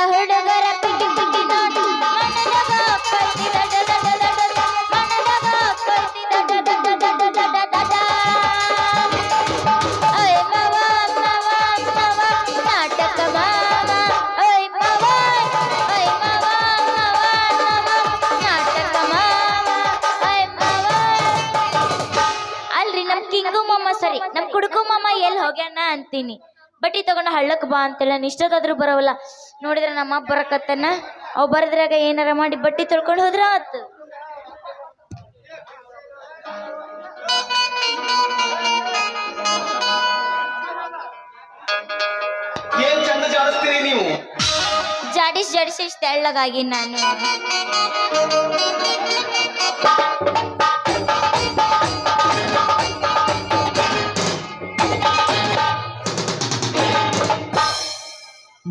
ಹುಡುಗರ PT PT ನೋಡಿ ಮನದಾಗ ಕಳ್ತಿದ ದಡ ದಡ ದಡ ಮನದಾಗ ಕಳ್ತಿದ ದಡ ದಡ ದಡ ದಡ ದಡ ಓಯ್ ಮಾವ ಮಾವ ಮಾವ ನಾಟಕ ಮಾವ ಓಯ್ ಮಾವ ಓಯ್ ಮಾವ ಮಾವ ಮಾವ ನಾಟಕ ಮಾವ ಓಯ್ ಮಾವ ಅಲ್ರಿ ನಮ್ ಕಿಂಗು ಮಾಮ ಸರಿ ನಮ್ ಕುಡುಕು ಮಾಮ ಎಲ್ಲಿ ಹೋಗ್ಯಾನ ಅಂತೀನಿ ಬಟ್ಟಿ ತಗೊಂಡು ಹಳ್ಳಕ್ ಬಾ ಅಂತೆಲ್ಲ ನಿಷ್ಟದಾದ್ರೂ ಬರವಲ್ಲ ನೋಡಿದ್ರೆ ನಮ್ಮ ಅಪ್ಪ ಬರಕತ್ತನ ಅವ್ ಬರದ್ರಾಗ ಏನಾರ ಮಾಡಿ ಬಟ್ಟಿ ತೊಳ್ಕೊಂಡು ಹೋದ್ರ ಆತು ಏನ್ ಚಂದ ಜಾಡಿಸ್ತೀರಿ ನೀವು ಜಾಡಿಸಿ ಇಷ್ಟ ತೆಳ್ಳಗಾಗಿ ನಾನು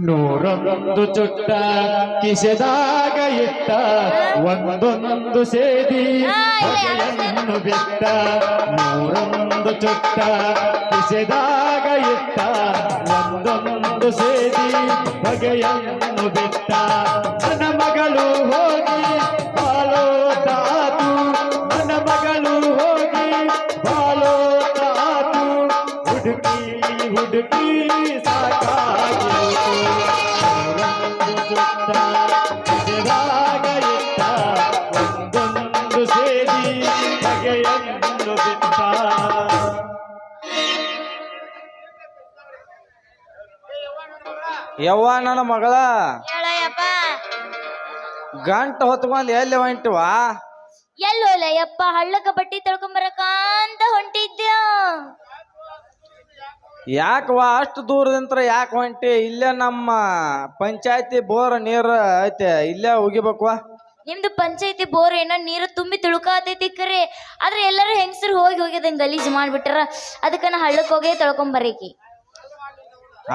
ನೂರೊಂದು ಚುಟ್ಟ ಕಿಸೆದಾಗ ಇಟ್ಟ ಒಂದೊಂದು ಸೇದಿ ಬಗೆಯನ್ನು ಬಿಟ್ಟ ನೂರೊಂದು ಚುಟ್ಟ ಕಿಸೆದಾಗ ಇಟ್ಟ ಒಂದೊಂದು ಸೇದಿ ಬಗೆಯನ್ನು ಬಿಟ್ಟ ನನ್ನ ಮಗಳು ಹೋಗಿ ಬಾಲೋ ತಾತು ನನ್ನ ಮಗಳು ಹೋಗಿ ಬಾಲೋ ತಾತು ಹುಡುಕಿ ಹುಡುಕಿ ಸಾಕಾಗಿ ಒಂದೊಂದು ಸೇರಿ ಬಗೆಯನ್ನು ಬಿಟ್ಟ ಯವ್ವ ನನ್ನ ಮಗಳ ಹೇಳಯ್ಯಪ್ಪ ಗಂಟ ಹೊತ್ಕೊಂಡ್ ಎಲ್ಲಿ ಹೊಂಟಿವಾ ಎಲ್ಲೋಲಯ್ಯಪ್ಪ ಹಳ್ಳಕ ಬಟ್ಟಿ ತೊಳ್ಕೊಂಬರಕ ಅಂತ ಹೊಂಟಿದ್ಯ ಯಾಕವಾ ಅಷ್ಟು ದೂರದಿಂತ್ರ ಯಾಕೆ ಹೊಂಟಿ ಇಲ್ಲೇ ನಮ್ಮ ಪಂಚಾಯತಿ ಬೋರ್ ನೀರು ಐತೆ ಇಲ್ಲೇ ಹೋಗಿಬೇಕವಾ ನಿಮ್ದು ಪಂಚಾಯತಿ ಬೋರ್ ಏನೋ ನೀರು ತುಂಬಿ ತುಳುಕಾತೈತಿ ಕರೆ ಆದ್ರೆ ಎಲ್ಲರೂ ಹೆಂಗಸರು ಹೋಗಿದಂಗೆ ಗಲೀಜು ಮಾಡ್ಬಿಟ್ಟಾರ ಅದಕ್ಕೆ ನಾ ಹಳ್ಳಕ್ಕೆ ಹೋಗಿ ತೊಳ್ಕೊಂಬರಕಿ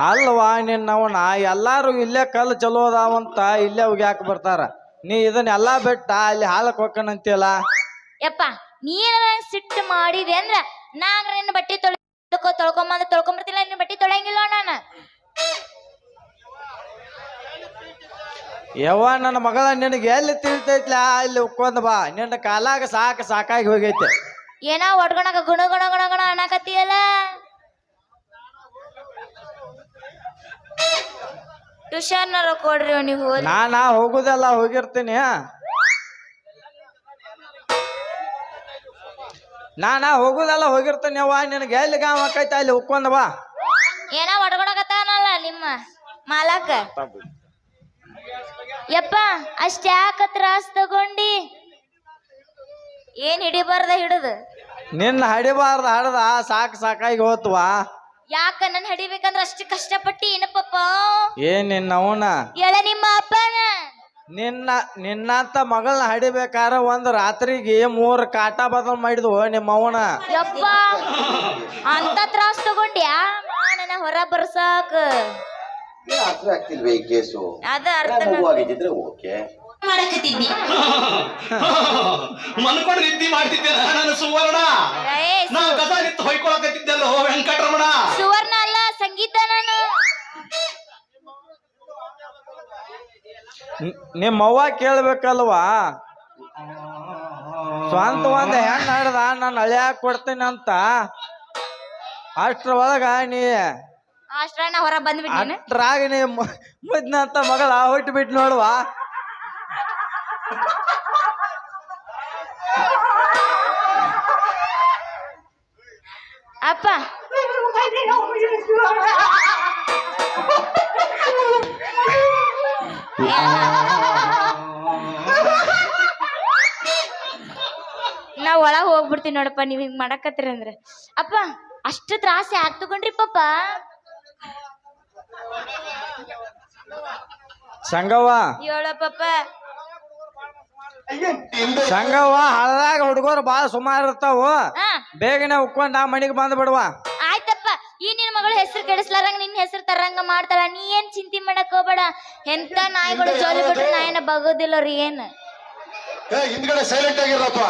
ಅಲ್ವಾ ನಿನ್ನವನ ಎಲ್ಲಾರು ಇಲ್ಲೇ ಕಲ್ಲು ಚಲೋ ಅದಾವಂತ ಇಲ್ಲೇ ಹೋಗ್ಯಾಕ ಬರ್ತಾರ ನೀ ಇದನ್ನೆಲ್ಲ ಬಿಟ್ಟ ಅಲ್ಲಿ ಹಾಲಕ್ ಹೋಗ್ಕನಂತಿಯಲ್ಲ ಯಪ್ಪ ನೀನ ಸಿಟ್ಟು ಮಾಡಿದೆ ಅಂದ್ರ ನಾಗ ನಿನ್ನ ಬಟ್ಟೆ ತೊಳ್ಕೊಂಬರ್ತಿಲ್ಲ ನಿನ್ನ ಬಟ್ಟೆ ತೊಳೆಯಂಗಿಲ್ಲ ನಾನು ಯವ್ವ ನನ್ನ ಮಗಳ ನಿನಗೆ ಎಲ್ಲಿ ತಿಳಿತೈತ್ಲ ಅಲ್ಲಿ ಉಕ್ಕೊಂಡ್ ಬಾ ನಿನ್ನ ಕಾಲಾಗ ಸಾಕಾಗಿ ಹೋಗೈತೆ ಏನೋ ಒಡ್ಕೊಳಕ ಗುಣ ಗುಣ ಗುಣ ಗುಣ ಅನ್ನಕತ್ತೀಯಲ್ಲ ಟ್ಯೂಷನ್ನರ ಕೊಡ್ರಿ ನೀವು ನಾನಾ ಹೋಗುದೆಲ್ಲ ಹೋಗಿರ್ತೀನಿ ಹೋಗುದೆಲ್ಲ ಹೋಗಿರ್ತೀನಿ ಅವ್ವ ನಿನಗೆ ಎಲ್ಲಿ ಗಾಮ ಆಕೈತೆ ಅಲ್ಲಿ ಉಕ್ಕೊಂಡ್ ಬಾ ಏನೋ ಒಡ್ಕೊಳಕತ್ತಾನಲ್ಲ ನಿಮ್ಮ ಮಾಲಕ ಯಪ್ಪ ಅಷ್ಟ್ಯಾಕ ತ್ರಾಸ್ ತಗೊಂಡಿ ಏನ್ ಹಿಡಿಬಾರ್ದ ಹಿಡಿದು ನಿನ್ನ ಹಡಿಬಾರ್ದ ಹಡದ ಸಾಕಾಗಿ ಹೋತ್ವಾ ಯಾಕ ನನ್ ಹಿಡಿಬೇಕಂದ್ರ ಅಷ್ಟು ಕಷ್ಟಪಟ್ಟಿ ಏನಪ್ಪಪ್ಪ ಏನ್ ನಿನ್ನವನ ಹೇಳ ನಿಮ್ಮ ಅಪ್ಪನ ನಿನ್ನಂತ ಮಗಳನ್ನ ಹಡಿಬೇಕಾರ ಒಂದ್ ರಾತ್ರಿಗೆ 3 ಕಾಟ ಬದಲ್ ಮಾಡಿದ್ವು ನಿಮ್ಮವನ ಯಪ್ಪ ಅಂತ ತ್ರಾಸ್ ತಗೊಂಡ್ಯಾ ನನ್ನ ಹೊರ ಬರ್ಸಾಕ ಅರ್ಥ ಆಗ್ತಿಲ್ವೇ ಈ ಕೇಸು ಅದ ಅರ್ಥ ಮಗು ಆಗಿದ್ರೆ ಓಕೆ ಮಾಡಕತ್ತಿದ್ನಿ ಮನ್ಕೊಂಡು ನಿದ್ದಿ ಮಾಡ್ತಿದ್ದೆ ನಾನು ಸುವರ್ಣ ನಾ ಕಸ ನಿತ್ತು ಹೊಯ್ಕೊಳಕತ್ತಿದ್ದೆಲ್ಲೋ ವೆಂಕಟರಮಣ ಸುವರ್ಣ ಅಲ್ಲ ಸಂಗೀತ ನಾನು ನಿಮ್ಮವ್ವ ಕೇಳ್ಬೇಕಲ್ವಾ ಸ್ವಂತ ಒಂದ್ ಹೆಣ್ಣು ಹಡ್ದ ನಾನು ಅಳಿಯಾಕ ಕೊಡ್ತೀನಿ ಅಂತ ಅಷ್ಟ್ರೊಳಗ ನೀ ಅಷ್ಟ್ರನ್ನ ಹೊರ ಬಂದ್ಬಿಟ್ಟಿನ ಅಷ್ಟ್ರಾಗ ನೀ ಮುದ್ನಂತ ಮಗಳ ಹೊಟ್ಟು ಬಿಟ್ಟು ನೋಡುವ ಅಪ್ಪ ನಾ ಒಳಗ್ ಹೋಗ್ಬಿಡ್ತೀನಿ ನೋಡಪ್ಪ ನೀವ್ ಹಿಂಗ್ ಮಾಡಕತ್ತೀರ ಅಂದ್ರೆ ಅಪ್ಪ ಅಷ್ಟು ತ್ರಾಸ ಯಾಕೆ ತಗೊಂಡ್ರಿ ಪಾಪ ಸಂಗವ್ವ ಹೇಳಪ್ಪ ಸಂಗವ್ವ ಹಳದಾಗ ಹುಡುಗರು ಬಾಳ ಸುಮಾರು ಇರ್ತಾವ ಹಾ ಬೇಗನೆ ಉಕ್ಕೊಂಡ್ ಆ ಮನಿಗೆ ಬಂದ್ ಬಿಡುವ ಆಯ್ತಪ್ಪ ಈ ನಿನ್ ಮಗಳು ಹೆಸರು ಕೆಡಿಸ್ಲಾರಂಗ ನಿನ್ ಹೆಸರು ತರಂಗ ಮಾಡ್ತಾಳ ನೀ ಏನ್ ಚಿಂತೆ ಮಾಡಕ್ ಹೋಗ್ಬೇಡ ಎಂತ ನಾಯಿಗಳು ಜೋಲಿ ಬಿಟ್ರೆ ನಾಯಿನ ಬಗೋದಿಲ್ಲ ರೀ ಏನ್ ಹಿಂದ್ಗಡೆ ಸೈಲೆಂಟ್ ಆಗಿರಪ್ಪ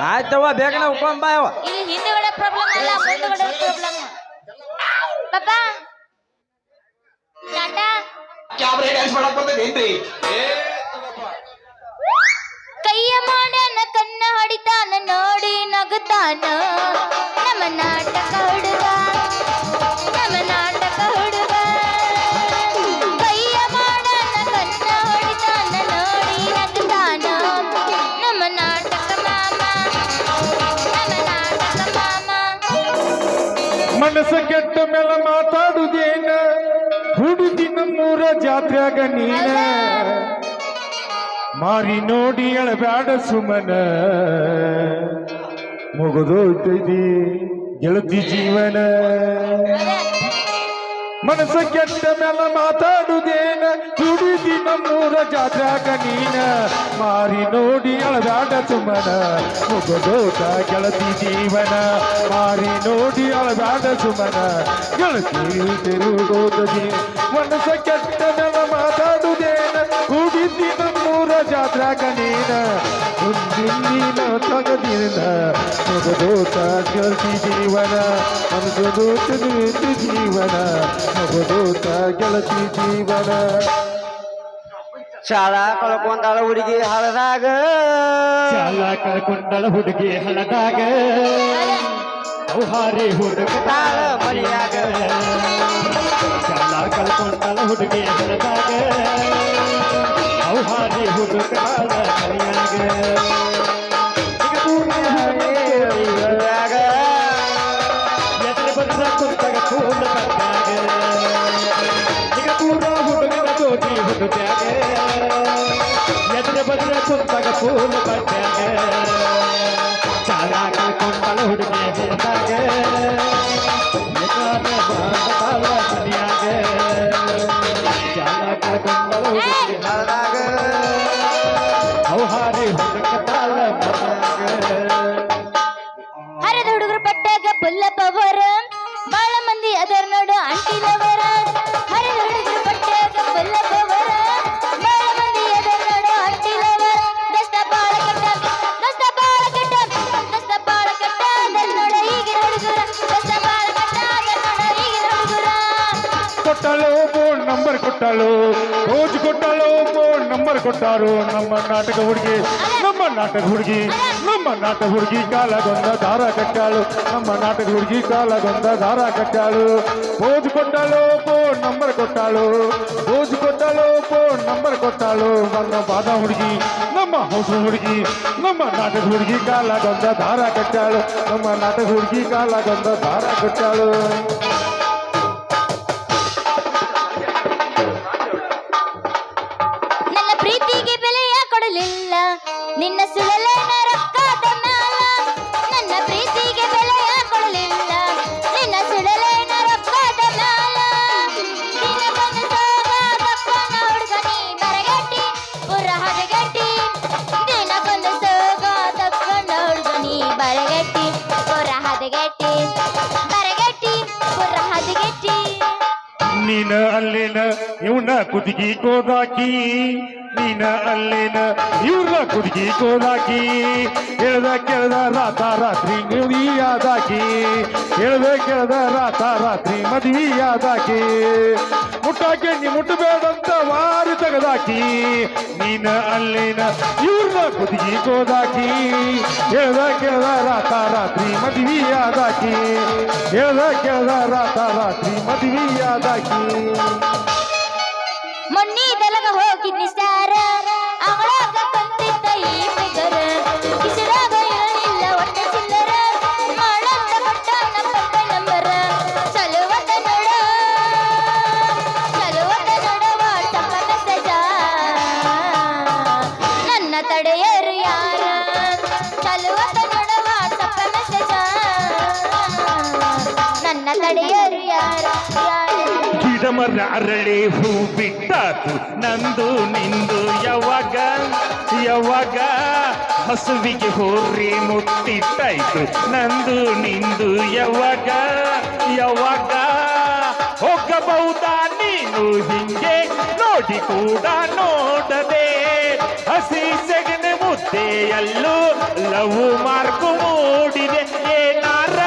ಆಯ್ತವ್ವ ಬೇಗನೆ ಉಕ್ಕೊಂಡ್ ಬಾ ಯವ್ವ ಇಲ್ಲಿ ಹಿಂದುಗಡೆ ಪ್ರಾಬ್ಲಮ್ ಅಲ್ಲ ಮುಂದುಗಡೆ ಪ್ರಾಬ್ಲಮ್ ಪಾಪ ಟಾಟಾ ಕ್ಯಾಬ್ರೆ ಡ್ಯಾನ್ಸ್ ಮಾಡಕ್ ಬರ್ತೈತೆ ಏನ್ರಿ ಕೈಯ ಮಾಡನ ಕನ್ನ ಹೊಡಿತಾನ ನೋಡಿ ನಗುತ್ತಾನ ನಮ್ಮ ನಾಟಕ ಹುಡುಗ ನಮ್ಮ ನಾಟಕ ಹುಡುಗ ಕೈಯ ಮಾಡನ ಕನ್ನ ಹೊಡಿತಾನ ನೋಡಿ ನಗುತ್ತಾನ ನಮ್ಮ ನಾಟಕ ಮಾಮ ನಮ್ಮ ನಾಟಕ ಮಾಮ ಮನಸ್ಸು ಕೆಟ್ಟ ಮೇಲೆ ಮಾತಾಡುದೇನ ಹುಡುಗಿ ನಮ್ಮೂರ ಜಾತ್ರೆಯಾಗ ನೀನ ಮಾರಿ ನೋಡಿ ಎಳಬ್ಯಾಡ ಸುಮನ ಮುಗಿದೋಯ್ತೈತಿ ಗೆಳತಿ ಜೀವನ ಮನಸ್ಸು ಕೆಟ್ಟ ಮೇಲೆ ಮಾತಾಡುದೇನ ಹುಡುಗಿ ನಮ್ಮೂರ ಜಾತ್ರೆಯಾಗ ನೀನ ಮಾರಿ ನೋಡಿ ಎಳಬ್ಯಾಡ ಸುಮನ ಮುಗಿದೋತ ಗೆಳತಿ ಜೀವನ ಮಾರಿ ನೋಡಿ ಎಳಬ್ಯಾಡ ಸುಮನ ಗೆಳತಿ ತಿರುಗೋದಗಿ ಮನಸ್ಸು ಕೆಟ್ಟ ಮೇಲೆ ಮಾತಾಡುದೇನ ಹುಡುಗಿ ನಮ್ಮೂರ ಜಾತ್ರೆಯಾಗ ನೀನ ಮುಂದಿನ ತಗದಿನ ಮುಗಿದೋತ ಗೆಳತಿ ಜೀವನ ಮನಸ್ಸು ಜೀವನ ಮುಗಿದೋತ ಗೆಳತಿ ಜೀವನ ಶಾಲಾ ಕಳ್ಕೊಂಡಾಳ ಹುಡುಗಿ ಹಳದಾಗ ಶಾಲ ಕಳ್ಕೊಂಡಳ ಹುಡುಗಿ ಹಳದಾಗ ಔಹಾರಿ ಹುಡುಗತಾಳ ಮನೆಯಾಗ ಶಾಲ ಕಳ್ಕೊಂಡಳ ಹುಡುಗಿ ಹಳದಾಗ ಔಹಾರಿ ಹುಡುಗತಾಳ ಮನೆಯಾಗ ಎದ್ರ ಬಂದ ಕುಂತಾಗ ಕೂಲ ಕಟ್ಟಾಗ ಈಗ ಪೂರ ಹುಡುಗನ ಜೋತಿ ಹುಡುಗ್ಯಾಗ ಎದ್ರ ಬಂದ ಕುಂತಾಗ ಕೂಲ ಕಟ್ಟಾಗ ಶಾಲ ಕಳ್ಕೊಂಡಳ ಹುಡುಗಿ ಹಳದಾಗ ಬಾಳ ಮನೆಯಾಗ ಶಾಲ ಕಳ್ಕೊಂಡಳ ಹುಡುಗಿ ಹಳದಾಗ ಔಹಾರಿ ಹುಡುಗತಾಳ ಮನೆಯಾಗ ಹರಿದ ಹುಡುಗರು ಪಟ್ಟಾಗ ಪುಲ್ಲ ಪವರ ಬಾಳ ಮಂದಿ ಅದರ ನೋಡು ಅಂಟಿದವರ ಹರಿದ ಹುಡುಗರು ಪಟ್ಟಾಗ ಪುಲ್ಲ ಪವರ ಬಾಳ ಮಂದಿ ಅದರ ನೋಡು ಅಂಟಿದವರ ದಸ್ತ ಬಾಳ ಕೆಟ್ಟ ದಸ್ತ ಬಾಳ ಕೆಟ್ಟ ದಸ್ತ ಬಾಳ ಕೆಟ್ಟ ಅದರ ನೋಡು ಈಗಿನ ಹುಡುಗರ ದಸ್ತ ಬಾಳ ಕೆಟ್ಟ ಅದರ ನೋಡು ಈಗಿನ ಹುಡುಗರ ಕೊಟ್ಟಳು ಬೋರ್ಡ್ ನಂಬರ್ ಕೊಟ್ಟಳು ರೋಜ್ ಕೊಟ್ಟಳು ಬೋರ್ಡ್ ನಂಬರ್ ಕೊಟ್ಟಾರು ನಮ್ಮ ನಾಟಕ ಹುಡುಗಿ ನಮ್ಮ ನಾಟಕ ಹುಡುಗಿ ನಮ್ಮ ನಾಟಕ ಹುಡುಗಿ ಕಾಲಗೊಂದ ದಾರ ಕಟ್ಟಾಳು ನಮ್ಮ ನಾಟಕ ಹುಡುಗಿ ಕಾಲಗೊಂದ ದಾರ ಕಟ್ಟಾಳು ರೋಜ್ ಕೊಟ್ಟಳು ಬೋರ್ಡ್ ನಂಬರ್ ಕೊಟ್ಟಾಳು ರೋಜ್ ಕೊಟ್ಟಳು ಬೋರ್ಡ್ ನಂಬರ್ ಕೊಟ್ಟಾಳು ನನ್ನ ಬಾದ ಹುಡುಗಿ ನಮ್ಮ ಹೊಸ ಹುಡುಗಿ ನಮ್ಮ ನಾಟಕ ಹುಡುಗಿ ಕಾಲಗೊಂದ ದಾರ ಕಟ್ಟಾಳು ನಮ್ಮ ನಾಟಕ ಹುಡುಗಿ ಕಾಲಗೊಂದ ದಾರ ಕಟ್ಟಾಳು ನನ್ನ ಪ್ರೀತಿಗೆ ಬೆಲೆಯ ಕೊಡಲಿಲ್ಲ ನಿನ್ನ ಸುಳಲೇನ ರೊಕ್ಕದ ಮ್ಯಾಲ ನನ್ನ ಪ್ರೀತಿಗೆ ಬೆಲೆಯ ಕೊಡಲಿಲ್ಲ ನಿನ್ನ ಸುಳಲೇನ ರೊಕ್ಕದ ಮ್ಯಾಲ ನಿನ್ನ ಬಂದು ಸೋಗಾದಪ್ಪನ ಹುಡುಗ ನೀ ಬರಗಟ್ಟಿ ಪುರ ಹದಗಟ್ಟಿ ದಿನಕ್ಕೊಂದು ಸೋಗಾದಪ್ಪನ ಹುಡುಗ ನೀ ಬರಗಟ್ಟಿ ಪುರ ಹದಗಟ್ಟಿ ಬರಗಟ್ಟಿ ಪುರ ಹದಗಟ್ಟಿ ನೀನ ಅಲ್ಲೇನ ಇವನ ಕುದಿಗಿ ಕೋದಾಕಿ ನೀನ ಅಲ್ಲೇನ ಇವ್ರ ಕುದಿಗಿ ಕೋದಾಕಿ ಹೇಳ್ದ ಕೇಳ್ದ ರಾತ ರಾತ್ರಿ ಮದುವೆಯಾದಾಕಿ ಹೇಳ್ದ ಕೇಳ್ದ ರಾತ ರಾತ್ರಿ ಮದುವೆಯಾದಾಕಿ ಮುಟ್ಟಾಕೆ ನೀ ಮುಟ್ಟಬೇಡಂತ ವಾರಿ ತೆಗದಾಕಿ ನೀನ ಅಲ್ಲೇನ ಇವ್ರನ್ನ ಕುದಿಗಿ ಕೋದಾಕಿ ಹೇಳ್ದ ಕೇಳ್ದ ರಾತ ರಾತ್ರಿ ಮದುವೆಯಾದಾಕಿ ಹೇಳ್ದ ಕೇಳ್ದ ರಾತ ರಾತ್ರಿ ಮದುವೆಯಾದಾಕಿ ಮೊನ್ನಿ ದಲಗ ಹೋಗಿ ನಿಸ್ತಾರ ಅವಳಾಗ ಕಂತಿದ್ದ ಈ ಫಿಗರ ಕಿಸರಾಗ ಇರಲಿಲ್ಲ ಒಟ್ಟ ಚಿಲ್ಲರ ಮಾಡಂತ ಕೊಟ್ಟ ನಮ್ಮ ನಂಬರ ಚಲುವತ ನೋಡ ವಾಟ್ಸಪ್ಪ ಮೆಸೇಜ ನನ್ನ ತಡೆಯರು ಯಾರ ಚಲುವತ ನೋಡ ವಾಟ್ಸಪ್ಪ ಮೆಸೇಜ ನನ್ನ ತಡೆಯರು ಯಾರ ಗಿಡಮರ ಅರಳಿ ಹೂ ಬಿಟ್ಟಾತು ನಂದು ನಿಂದು ಯಾವಾಗ ಯಾವಾಗ ಹಸುವಿಗೆ ಹೋರಿ ಮುಟ್ಟಿಟ್ಟಾಯ್ತು ನಂದು ನಿಂದು ಯಾವಾಗ ಯಾವಾಗ ಹೋಗಬಹುದಾ ನೀನು ಹಿಂಗೆ ನೋಡಿ ಕೂಡ ನೋಡದೆ ಹಸಿ ಸೆಗಣೆ ಮುದ್ದೆಯಲ್ಲೂ ಲವ್ ಮಾರ್ಕು ಮೂಡಿದೆ ಏನಾರ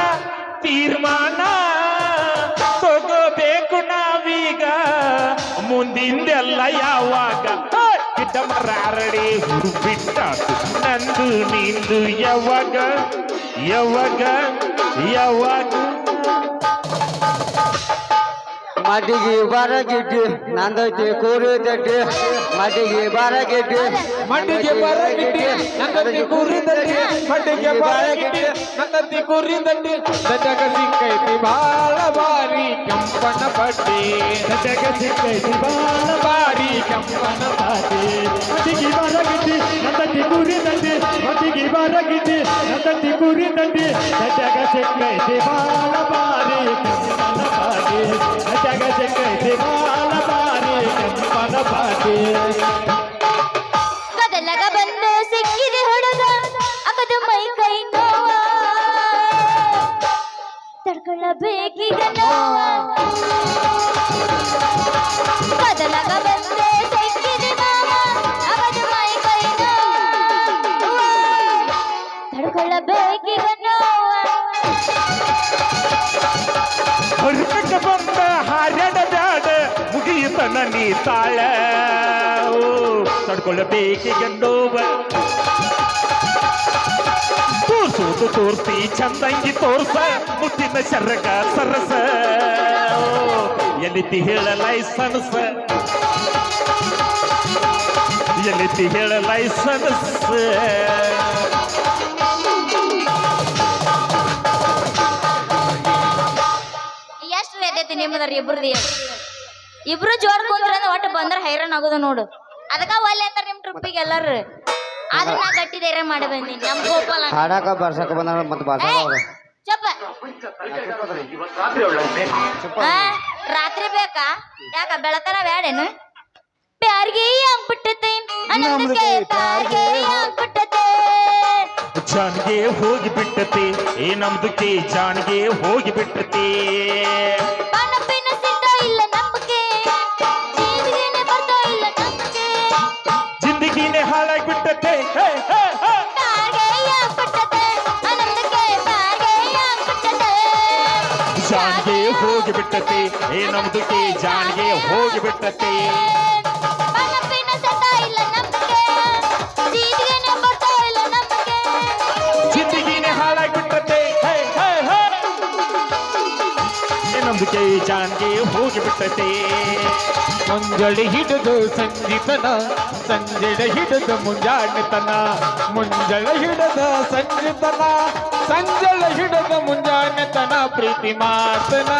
ತೀರ್ಮಾನ ತಗೋಬೇಕು ನಾವೀಗ ಮುಂದೆ ಮುಂದಿಂದೆಲ್ಲ ಯಾವಾಗ ಗಿಡ್ಡ ಮರ ಅರಳಿ ಹೂ ಬಿಟ್ಟಾತು ನಂದು ನಿಂದು ಯಾವಾಗ ಯಾವಾಗ ಯಾವಾಗ ಮಡಿಗೆ ಬರ ಗಿಡ್ಡಿ ನಂದೈತಿ ಕೂರಿ ತಟ್ಟಿ ಮಡಿಗೆ ಬರ ಗಿಡ್ಡಿ ಮಂಡಿಗೆ ಬರ ಗಿಡ್ಡಿ ನಂದತಿ ಕುರಿ ದಂಡಿ ಮಂಡಿಗೆ ಬರ ಗಿಡ್ಡಿ ನಂದತಿ ಕುರಿ ದಂಡಿ ದಜಗ ಸಿಕ್ಕೈತಿ ಬಾಳ ಬಾರಿ ಕೆಂಪನ ಪಟ್ಟಿ ಜಗ ಸಿಕ್ಕೈತಿ ಬಾಳ ಬಾರಿ ಕೆಂಪನ ಬಾರಿ ಮಡಿಗೆ ಬರ ಗಿಡ್ಡಿ ನಂದತಿ ಕುರಿ ದಂಡಿ ಮಡಿಗೆ ಬರ ಗಿಡ್ಡಿ ನಂದತಿ ಕುರಿ ದಂಡಿ ಜಗ ಸಿಕ್ಕೈತಿ ಬಾಳ ಬಾರಿ ಕೆಂಪನ ಬಾರಿ ಜಗ ಸಿಕ್ಕೈತಿ ಬಾಳ ಬಾರಿ ಕೆಂಪನ ಬಾರಿ ಕದಲಗ ಬಂದು ಸಿಕ್ಕಿದೆ ಹುಡುಗ ಅಗದು ಮೈ ಕೈ ನೋವ ತಡ್ಕೊಳ್ಳಬೇಕೀಗ ನೋವ ಕದಲಗ ಬಂದು ಸಿಕ್ಕಿದೆ ಮಾವ ಅಗದು ಮೈ ಕೈ ನೋವ ತಡ್ಕೊಳ್ಳಬೇಕೀಗ ನೋವ ಹೊರಗಟ್ಟ ಬಂದ ಹಾರ್ಯಾಡ ಬ್ಯಾಡ ಮುಗಿಯುತನ ನೀ ತಾಳ ತಡ್ಕೊಳ್ಳಬೇಕೀಗ ನೋವ ತೋರ್ಸೋದು ತೋರ್ಸಿ ಚಂದಂಗಿ ತೋರ್ಸ ಮುತ್ತಿನ ಶರಗ ಸರಸ ಎಲ್ಲಿತಿ ಹೇಳ ಲೈಸನ್ಸ್ ಎಲ್ಲಿತಿ ಹೇಳ ಲೈಸನ್ಸ್ ಎಷ್ಟು ರೇತೈತಿ ನಿಮ್ಮದ್ರಿ ಇಬ್ರದಿ ಇಬ್ರು ಜೋಡ್ ಕುಂದ್ರ ಒಟ್ಟು ಬಂದ್ರ ಹೈರಾಣ ಆಗೋದು ನೋಡು ಅದಕ್ಕ ಒಲ್ಲೆ ಅಂತಾರ ನಿಮ್ ಟ್ರಿಪ್ಪಿಗೆ ಎಲ್ಲಾರು ಆದ್ರೆ ನಾ ಗಟ್ಟಿ ಧೈರ್ಯ ಮಾಡಿ ಬಂದೀನಿ ನಮ್ ಗೋಪಾಲ ಹಾಡಾಕ ಬರ್ಸಕ ಬಂದ ಮತ್ತೆ ಬರ್ಸಕ ಚಪ್ಪ ರಾತ್ರಿ ಬೇಕಾ ಯಾಕ ಬೆಳತನ ಬ್ಯಾಡೇನು ಪ್ಯಾರ್ಗೆ ಆಗ್ಬಿಟ್ಟತೆ ಅನ್ನಕ್ಕೆ ಪ್ಯಾರ್ಗೆ ಆಗ್ಬಿಟ್ಟತೆ ಜಾನ್ಗೆ ಹೋಗಿ ಬಿಟ್ಟತಿ ಏ ನಮ್ದಕ್ಕೆ ಜಾನ್ಗೆ ಹೋಗಿ ಬಿಟ್ಟತಿ ಪಣಪಿನ ಸಿದ್ಧ ಇಲ್ಲ ನಮಗೆ ಜೀವಿಗೆನೆ ಬರ್ತಾ ಇಲ್ಲ ನಮಗೆ ಜಿಂದಗಿನೇ ಹಾಳಾಗಿ ಬಿಟ್ಟತೆ ಪ್ಯಾರ್ಗೆ ಆಗ್ಬಿಟ್ಟತೆ ಅನ್ನಕ್ಕೆ ಪ್ಯಾರ್ಗೆ ಆಗ್ಬಿಟ್ಟತೆ ಜಾನ್ಗೆ ಹೋಗಿ ಬಿಟ್ಟತಿ ಏ ನಮ್ದಕ್ಕೆ ಜಾನ್ಗೆ ಹೋಗಿ ಬಿಟ್ಟತಿ ಪಣಪಿನ ಸಿದ್ಧ ಇಲ್ಲ ನಮಗೆ ಜೀವಿಗೆನೆ ಬರ್ತಾ ಇಲ್ಲ ನಮಗೆ ಜಿಂದಗಿನೇ ಹಾಳಾಗಿ ಬಿಟ್ಟತೆ ಏ ನಮ್ದಕ್ಕೆ ಜಾನ್ಗೆ ಹೋಗಿ ಬಿಟ್ಟತಿ ಮುಂಜಾನೆ ಹಿಡಿದು ಸಂಜಿತನ ಸಂಜೆಡೆ ಹಿಡಿದು ಮುಂಜಾನೆತನ ಮುಂಜಾನೆ ಹಿಡಿದ ಸಂಜಿತನ ಸಂಜೆಳೆ ಹಿಡಿದ ಮುಂಜಾನೆತನ ಪ್ರೀತಿ ಮಾತನ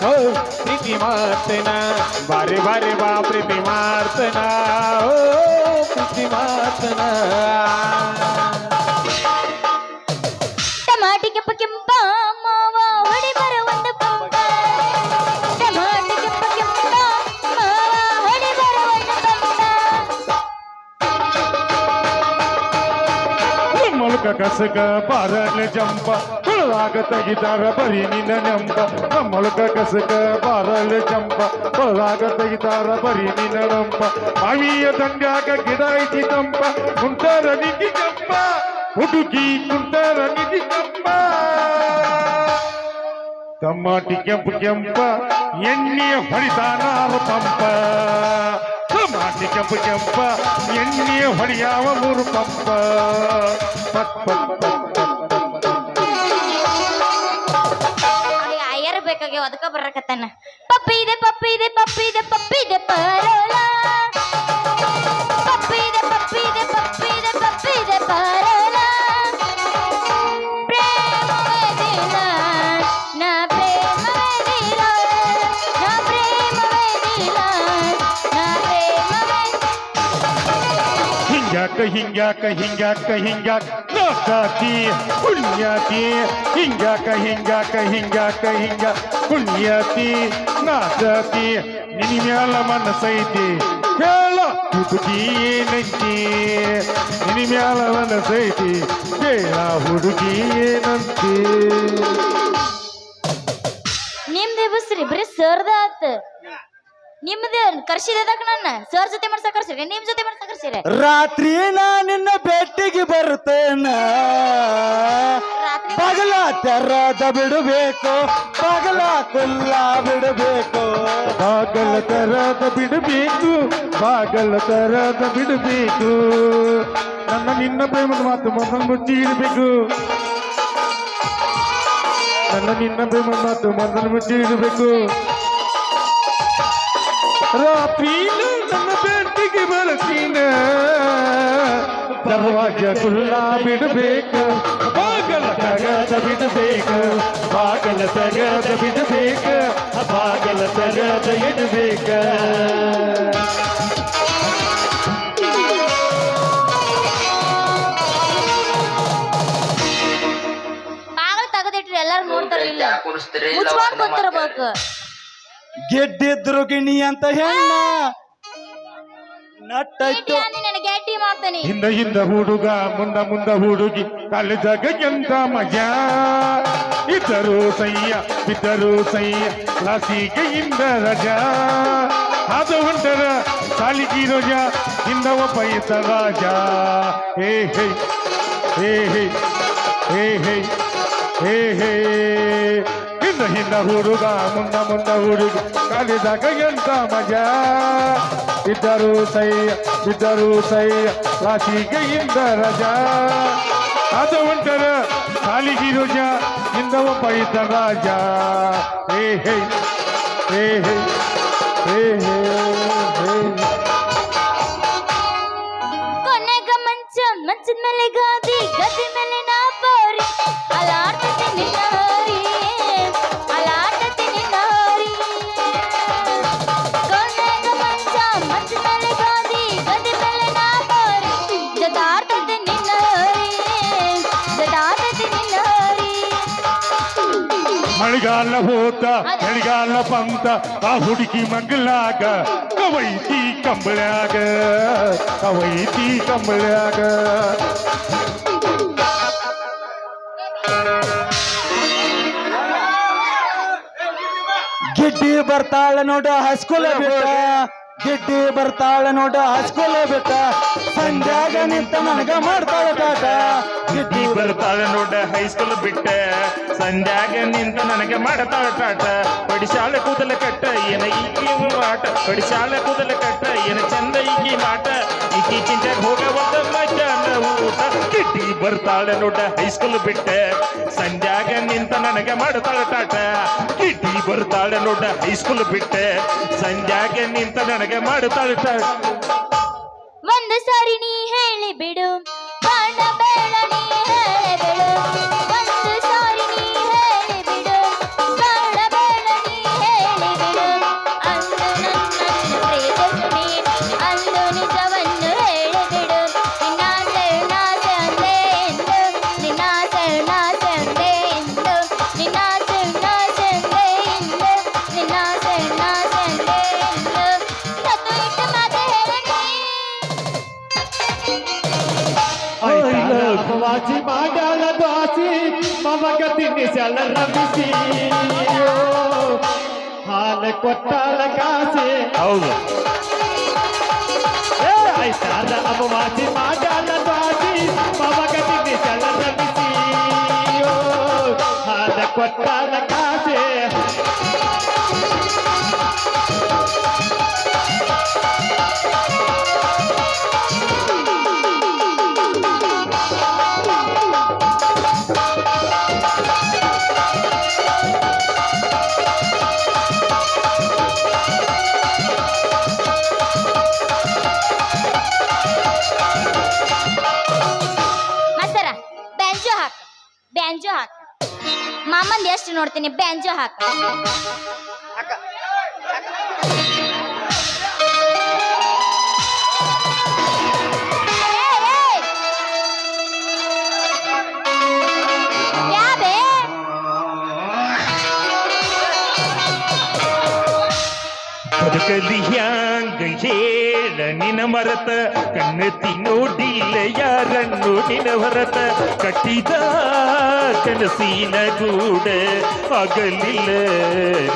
ಓ ಪ್ರೀತಿ ಮಾತನ ಬಾರಿ ಬಾರಿ ಬಾ ಪ್ರೀತಿ ಮಾತನ ಓ ಪ್ರೀತಿ ಮಾತನ ಟಮಾಟಿ ಕೆಂಪ ಕೆಂಪ ಮಾವ ಹೊಡಿ ಬರ ಒಂದು ಪಂಪ ಟಮಾಟಿ ಕೆಂಪ ಕೆಂಪ ಮಾವ ಹೊಡಿ ಬರ ಒಂದು ಪಂಪ ಮೊಳಕ ಕಸಕ ಬಾರಲೆ ಜಂಪ ಹುಳಾಗ ತೆಗಿತಾರ ಬರೀ ನಿನ್ನ ನೆಂಪ ಮೊಳಕ ಕಸಕ ಬಾರಲೆ ಜಂಪ ಹುಳಾಗ ತೆಗಿತಾರ ಬರೀ ನಿನ್ನ ನೆಂಪ ಮಾವಿಯ ದಂಡ್ಯಾಗ ಗಿಡ ಐತಿ ತಂಪ ಕುಂಟಾರ ನಿಧಿ ಕಂಪ ಹುಡುಗಿ ಕುಂಟಾರ ನಿಧಿ ಕಂಪ ಟಮಾಟಿ ಕೆಂಪು ಕೆಂಪ ಎಣ್ಣೆ ಹೊಡಿತಾನಾರ ಪಂಪ ಟಮಾಟಿ ಕೆಂಪು ಕೆಂಪ ಎಣ್ಣೆ ಹೊಡಿಯಾವ ಮೂರು ಪಂಪ ಪಟ್ ಪಟ್ ಪಟ್ ಪಟ್ ಪಟ್ ಪಟ್. ಅವ್ರಿಗೆ ಅಯ್ಯರ್ ಬೇಕಾಗ್ಯಾವ ಅದಕ್ಕ ಬರಕತ್ತಾನ ಪಪ್ಪಿ ಇದೆ ಪಪ್ಪಿ ಇದೆ ಪಪ್ಪಿ ಇದೆ ಪಪ್ಪಿ ಇದೆ ಪರೋಲ ಪಪ್ಪಿ ಇದೆ ಪಪ್ಪಿ ಇದೆ ಪಪ್ಪಿ ಇದೆ ಪಪ್ಪಿ ಇದೆ ಪರೋಲ ಪ್ರೇಮವೇ ದಿನ ನಾ ಪ್ರೇಮವೇ ದಿನ ನಾ ಪ್ರೇಮವೇ ದಿನ ನಾ ಪ್ರೇಮವೇ ಹಿಂಗ್ಯಾಕ ಹಿಂಗ್ಯಾಕ ಹಿಂಗ್ಯಾಕ ಹಿಂಗ್ಯಾಕ ನಾಕಾತಿ ಪುಣ್ಯಾತಿ ಹಿಂಗ್ಯಾಕ ಹಿಂಗ್ಯಾಕ ಹಿಂಗ್ಯಾಕ ಹಿಂಗ್ಯಾಕ ಪುಣ್ಯಾತಿ ನಾಕಾತಿ ನಿನ್ನ ಮ್ಯಾಲ ಮನಸೈತಿ ಹೇಳ ಹುಡುಗಿ ಏನಂತಿ ನಿನ್ನ ಮ್ಯಾಲ ಮನಸೈತಿ ಹೇಳ ಹುಡುಗಿ ಏನಂತಿ ನಿಮ್ದೇ ಬಸ್ರಿ ಬರೀ ಸರ್ದ ಆತ ನಿಮ್ದು ಕರ್ಸಿದಕ್ ನನ್ನ ಸರ್ ಜೊತೆ ಮಾಡ್ಸಕ್ ಕರ್ಸಿರಿ ನಿಮ್ ಜೊತೆ ಮಾಡ್ಸಕ್ ಕರ್ಸಿರಿ ರಾತ್ರಿ ನಾ ನಿನ್ನ ಭೇಟಿಗೆ ಬರ್ತೇನ ರಾತ್ರಿ ಬಗಲ ತೆರದ ಬಿಡಬೇಕು ಬಗಲ ಕುಲ್ಲ ಬಿಡಬೇಕು ಬಾಗಲ ತರದ ಬಿಡಬೇಕು ಬಾಗಲ ತರದ ಬಿಡಬೇಕು ನನ್ನ ನಿನ್ನ ಪ್ರೇಮದ ಮಾತು ಮೊದಲು ಮುಚ್ಚಿ ಇಡಬೇಕು ನನ್ನ ನಿನ್ನ ಪ್ರೇಮದ ಮಾತು ಮೊದಲು ಮುಚ್ಚಿ ಇಡಬೇಕು ರಾತ್ರಿ ನನ್ನ ಭೇಟಿಗೆ ಬರ್ತೀನ ದರ್ವಾಜ ಕುಲ್ಲ ಬಿಡಬೇಕು ಬಾಗಲ ತಗದ ಬಿಡಬೇಕು ಬಾಗಲ ತಗದ ಬಿಡಬೇಕು ಬಾಗಲ ತಗದ ಇಡಬೇಕ ಬಾಗಿಲು ತೆಗೆದಿಟ್ರಿ ಎಲ್ಲಾರು ನೋಡ್ತಾರ ಇಲ್ಲ ಮುಚ್ಕೊಂಡ್ ಕೂತಿರ್ಬೇಕು ಗೆಡ್ಡಿದ್ರು ಗಿಣಿ ಅಂತ ಹೆಣ್ಣ ನಟ್ಟೈತು ನನಗೆ ಗಟ್ಟಿ ಮಾಡ್ತಾನೆ ಹಿಂದ ಹಿಂದ ಹುಡುಗ ಮುಂದ ಹುಡುಗಿ ಕಾಲೇಜಾಗ ಎಂತ ಮಜಾ ಇದ್ದರು ಸಯ್ಯ ಬಿದ್ದರು ಸಯ್ಯ ಕ್ಲಾಸಿಗೆ ಇಂದ ರಜಾ ಅದು ಹೊಂಟರ ಸಾಲಿಗಿ ರೋಜ ಹಿಂದ ಒಬ್ಬ ಇದ್ದ ರಾಜ ಹೇ ಹೇ ಹೇ ಹೇ ಹೇ ಹೇ ಹೇ ಹೇ ಹಿಂದ ಹುಡುಗ ಮುಂದ ಹುಡುಗಿ ಕಾಲೇಜಾಗ ಎಂತ ಮಜಾ ಇದ್ದರು ಸಯ್ಯ ರಾಶಿಗೆ ಇಂದ ರಜಾ ಅದು ಒಂಟರ ಸಾಲಿಗಿ ರೋಜ ಇಂದ ಒಬ್ಬ ಇದ್ದ ರಾಜ ಹೇ ಹೇ ಹೇ ಹೇ ಹೇ ಹೇ ಹೇ ಕೊನೆಗ ಮಂಚದ ಮೇಲೆ ಗಾದಿ ಗದ್ದೆ ಮೇಲೆ ನಾ ಬೋರಿ ಅಲಾಟತೆ ನಿನ್ನ ಹೋರಿ ಅಲಾಟತೆ ನಿನ್ನ ಹೋರಿ ಕೊನೆಗ ಮಂಚದ ಮೇಲೆ ಗಾದಿ ಗದ್ದೆ ಮೇಲೆ ನಾ ಬೋರಿ ಜದಾಡ್ತತೆ ನಿನ್ನ ಹೋರಿ ಜದಾಡ್ತತೆ ನಿನ್ನ ಹೋರಿ ಮಳೆಗಾಲ ಹೋತ ಚಳಿಗಾಲ ಬಂತ ಆ ಹುಡುಗಿ ಮಗ್ಲಾಗ ಕವೈತಿ ಕಂಬಳ್ಯಾಗ ಗಿಡ್ಡಿ ಬರ್ತಾಳ ನೋಡು ಹಸ್ಕುಲ ಬಿಟ್ಟ ಗಿಡ್ಡಿ ಬರ್ತಾಳ ನೋಡು ಹಸ್ಕುಲ ಬಿಟ್ಟ ಸಂಧ್ಯಾಗ ನಿಂತ ನನಗ ಮಾಡ್ತಾಳ ಟಾಟ ಗಿಡ್ಡಿ ಬರ್ತಾಳ ನೋಡ ಹೈಸ್ಕೂಲ್ ಬಿಟ್ಟ ಸಂಧ್ಯಾಗ ನಿಂತ ನನಗೆ ಮಾಡತಾಳ ಟಾಟ ಪಡಿಶಾಲ ಕೂದಲ ಕಟ್ಟ ಏನ ಈಕಿ ಮಾಟ ಪಡಿಶಾಲ ಕೂದಲ ಕಟ್ಟ ಏನ ಚಂದ ಈಕಿ ಮಾಟ ಈಕಿ ಚಿಂತಾಗ ಹೋಗವತ್ತ ಮಧ್ಯಾಹ್ನ ಊಟ ಗಿಡ್ಡಿ ಬರ್ತಾಳ ನೋಡ ಹೈಸ್ಕೂಲ್ ಬಿಟ್ಟ ಸಂಧ್ಯಾಗ ನಿಂತ ನನಗೆ ಮಾಡತಾಳ ಟಾಟ ಗಿಡ್ಡಿ ಬರ್ತಾಳ ನೋಡ ಹೈಸ್ಕೂಲ್ ಬಿಟ್ಟ ಸಂಧ್ಯಾಗ ನಿಂತ ನನಗೆ ಮಾಡತಾಳ ಟಾಟ ಒಂದು ಸಾರಿ ನೀ ಹೇಳಿ ಬಿಡು ಕಾಣ ಬೇಡ ನೀ ಹೇಳಿ ಬಿಡು ಒಂದು ಸಾರಿ ನೀ ಹೇಳಿ ಬಿಡು ಕಾಣ ಬೇಡ ನೀ ಹೇಳಿ ಬಿಡು ಅಂದು ನನ್ನನ್ನು ಪ್ರೀತಿಸಿ ಅಂದು ನಿಜವನ್ನು ಹೇಳಿ ಬಿಡು ನಿನ್ನಾಸೆ ಅಂದೆ ಎಂದು ನಿನ್ನಾಸೆ ಅಂದೆ ಎಂದು ನಿನ್ನಾಸೆ ಅಂದೆ ಎಂದು ನಿನ್ನಾಸೆ ಅಂದೆ ಎಂದು ಸತ್ತು ಇಟ್ಟು ಮಾತು ಹೇಳಿ ವಾಸಿ ಮಾಡಾಳ ದಾಸಿ ಮಮಗ ತಿನ್ನಿಸಲ ರಮಿಸಿ ಹಾಲ ಕೊಟ್ಟಾಳ ಕಾಸೆ ಹೌದು ಆಯ್ತಾರ ಅಪವಾಸಿ ಮಾಡಾಳ ದಾಸಿ ಮಮಗ ತಿನ್ನಿಸಲ ರಮಿಸಿ ಹಾಲ ಕೊಟ್ಟಾಳ ಕಾಸೆ ಮಸರ ಬ್ಯಾಂಜೋ ಹಾಕ ಮಾಮಂದ್ ಎಷ್ಟು ನೋಡ್ತೀನಿ ಬ್ಯಾಂಜೋ ಹಾಕ ಯಾಬೇ ಬದುಕಲಿ ಹ್ಯಾಂಗ ನನಗ ಹೇಳ ನಿನ ಮರತ ಕಣ್ಣತಿ ನೋಡಿಲ್ಲ ಯಾರನ್ನು ನಿನ ಹೊರತ ಕಟ್ಟಿದ ಕನಸಿನ ಗೂಡ ಆಗಲಿಲ್ಲ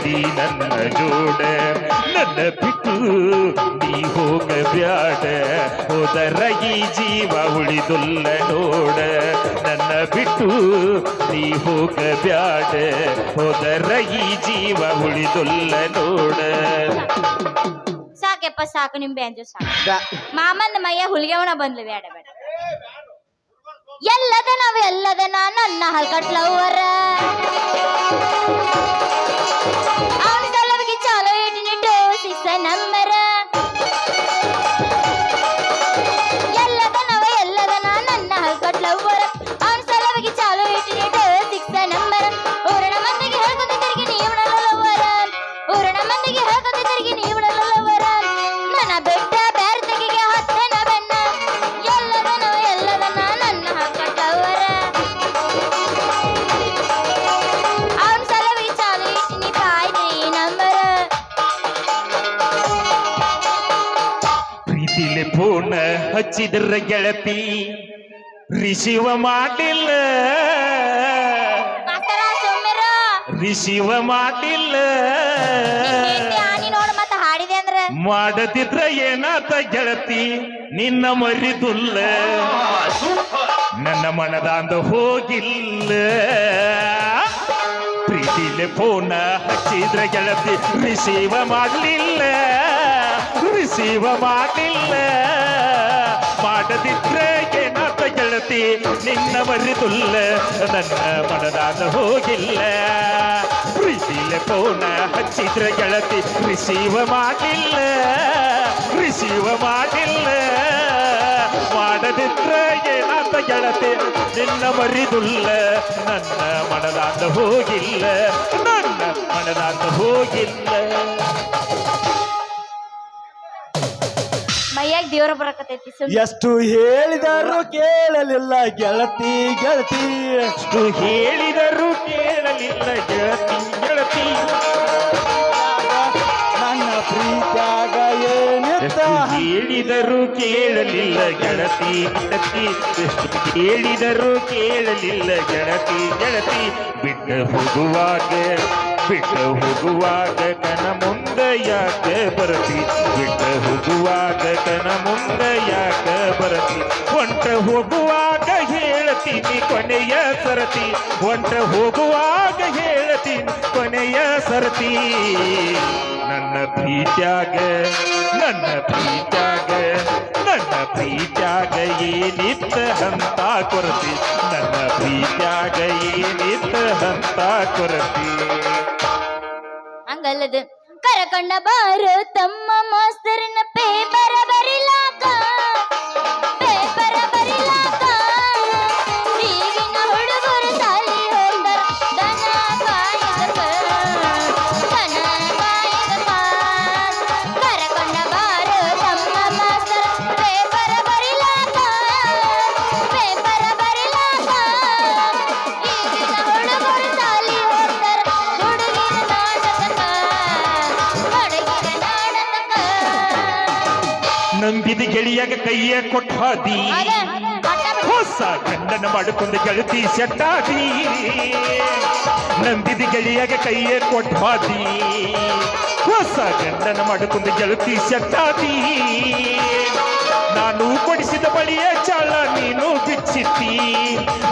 ನೀ ನನ್ನ ಜೋಡ ನನ್ನ ಬಿಟ್ಟು ನೀ ಹೋಗಬ್ಯಾಡ ಹೋದರ ಈ ಜೀವ ಉಳಿದುಲ್ಲ ನೋಡ ನನ್ನ ಬಿಟ್ಟು ನೀ ಹೋಗಬ್ಯಾಡ ಹೋದರ ಈ ಜೀವ ಉಳಿದುಲ್ಲ ನೋಡ. ಸಾಕೆಪ್ಪ ಸಾಕು ನಿಮ್ ಬ್ಯಾಂಜು ಸಾಕು. ಮಾಮಂದ ಮಯ್ಯ ಹುಲಿಗೆವನ ಬಂದ್ಲು ಬೇಡ ಬೇಡ. ಎಲ್ಲದನ ನನ್ನ ಹಲ್ಕಟ್ಲವ್ವರ ಅವನ ಸಲವಿಗೆ ಚಾಲೋ ಇಟ್ಟಿನಿಟ್ಟು ಸಿಕ್ಸ ನಂಬರ. ಎಲ್ಲದನ ನನ್ನ ಹಲ್ಕಟ್ಲವ್ವರ ಅವನ ಸಲವಿಗೆ ಚಾಲೋ ಇಟ್ಟಿನಿಟ್ಟು ಸಿಕ್ಸ ನಂಬರ. ಊರಣ ಮಂದಿಗೆ ಹೇಳ್ಕೊತ ತಿರುಗಿ ನೀವನಲ್ಲವರ ಊರಣ ಮಂದಿಗೆ ಹೇಳ್ಕೊತ ತಿರುಗಿ ನೀವನಲ್ಲವರ ನನ್ನ ಬೆಟ್ಟ ಬ್ಯಾರತಗಿಗೆ ಹತ್ತನ ಬೆನ್ನ. ಎಲ್ಲದನ ನನ್ನ ಹಲ್ಕಟ್ಲವ್ವರ ಅವನ ಸಲವಿಗೆ ಚಾಲೋ ಇಟ್ಟಿನಿ ಪಾಯ್ದ್ರಿ ನಂಬರ. ಪ್ರೀತಿಲೆ ಫೋನ್ ಹಚ್ಚಿದ್ರ ಗೆಳತಿ ರಿಸೀವ ಮಾಡಿಲ್ಲ ಮಾಸ್ತರ ಸೌಮ್ಯರ ರಿಸೀವ ಮಾಡಿಲ್ಲ ಆನಿ ನೋಡ ಮತ್ತ ಹಾಡಿದೆ ಅಂದ್ರ ಮಾಡದಿದ್ರ ಏನಾತ ಗೆಳತಿ ನಿನ್ನ ಮರಿದುಲ್ಲ ನನ್ನ ಮನದಾಂದ ಹೋಗಿಲ್ಲ. ಪ್ರೀತಿಲೆ ಫೋನ ಹಚ್ಚಿದ್ರ ಗೆಳತಿ ರಿಸೀವ ಮಾಡಲಿಲ್ಲ ರಿಸೀವ ಮಾಡಲಿಲ್ಲ ಮಾಡದಿದ್ರೆ ಏನಾತ ಗೆಳತಿ ನಿನ್ನ ಮರಿದುಲ್ಲ ನನ್ನ ಮನದಾಂದ ಹೋಗಿಲ್ಲ. ಪ್ರೀತಿಲೆ ಫೋನ ಹಚ್ಚಿದ್ರ ಗೆಳತಿ ರಿಸೀವ ಮಾಡಿಲ್ಲ ರಿಸೀವ ಮಾಡಿಲ್ಲ ಮಾಡದಿದ್ರೆ ಏನಾತ ಗೆಳತಿ ನಿನ್ನ ಮರಿದುಲ್ಲ ನನ್ನ ಮನದಾಂದ ಹೋಗಿಲ್ಲ ನನ್ನ ಮನದಾಂದ ಹೋಗಿಲ್ಲ. ಮೈಯಾಗ ದೇವ್ರ ಬರಕತೈತಿ ಸುಮ್ನೆ. ಎಷ್ಟು ಹೇಳಿದರೂ ಕೇಳಲಿಲ್ಲ ಗೆಳತಿ ಗೆಳತಿ. ಎಷ್ಟು ಹೇಳಿದರೂ ಕೇಳಲಿಲ್ಲ ಗೆಳತಿ ಗೆಳತಿ. ನನ್ನ ಪ್ರೀತ್ಯಾಗ ಏನಿತ್ತ ಎಷ್ಟು ಹೇಳಿದರೂ ಕೇಳಲಿಲ್ಲ ಗೆಳತಿ ಗೆಳತಿ. ಎಷ್ಟು ಹೇಳಿದರೂ ಕೇಳಲಿಲ್ಲ ಗೆಳತಿ ಗೆಳತಿ. ಬಿಟ್ಟ ಹೋಗುವಾಗ ಕನ ಮುಂದೆ ಯಾಕೆ ಬರತಿ ಬಿಟ್ಟ ಹೋಗುವಾಗ ಕನ ಮುಂದೆ ಯಾಕೆ ಬರತಿ. ಹೊಂಟ ಹೋಗುವಾಗ ಹೇಳ್ತೀನಿ ಕೊನೆಯ ಸರತಿ ಹೊಂಟ ಹೋಗುವಾಗ ಹೇಳ್ತೀನಿ ಕೊನೆಯ ಸರತಿ. ನನ್ನ ಪ್ರೀತ್ಯಾಗ ನನ್ನ ಪ್ರೀತ್ಯಾಗ ನನ್ನ ಪ್ರೀತ್ಯಾಗ ಏನಿತ್ತ ಹಂತ ಕೊರತಿ ನನ್ನ ಪ್ರೀತ್ಯಾಗ ಏನಿತ್ತ ಹಂತ ಕೊರತಿ. ಹಂಗಲ್ಲದು ಕರಕೊಂಡ ಬಾರು ತಮ್ಮ ಮಾಸ್ತರ್ನ ಪೇಪರ ಬರಿಲಾಕ ಪೇಪರ ಬರಿಲಾಕ. ಈಗಿನ ಹುಡುಗರು ಸಾಲಿ ಹೋಗ್ತಾರ ದನ ಕಾಯಕ ದನ ಕಾಯಕ. ಕರಕೊಂಡ ಬಾರು ತಮ್ಮ ಮಾಸ್ತರ್ ಪೇಪರ ಬರಿಲಾಕ ಪೇಪರ ಬರಿಲಾಕ. ಈಗಿನ ಹುಡುಗರು ಸಾಲಿ ಹೋಗ್ತಾರ ಹುಡುಗಿನ ನಾಟಕ ಹುಡುಗಿನ ನಾಟಕ. ನಂಬಿದ ಗೆಳೆಯಾಗ ಕೈಯ ಕೊಟ್ಟಾದಿ ಹೊಸ ಗಂಡನ ಮಾಡಿಕೊಂಡು ಗೆಳತಿ ಸೆಟ್ಟಾದಿ. ನಂಬಿದ ಗೆಳೆಯಾಗ ಕೈಯ ಕೊಟ್ಟಾದಿ ಹೊಸ ಗಂಡನ ಮಾಡಿಕೊಂಡು ಗೆಳತಿ ಸೆಟ್ಟಾದಿ. ನಾನು ಕೊಡಿಸಿದ ಬಳಿಯ ಚಾಳ ನೀನು ಬಿಚ್ಚಿತ್ತಿ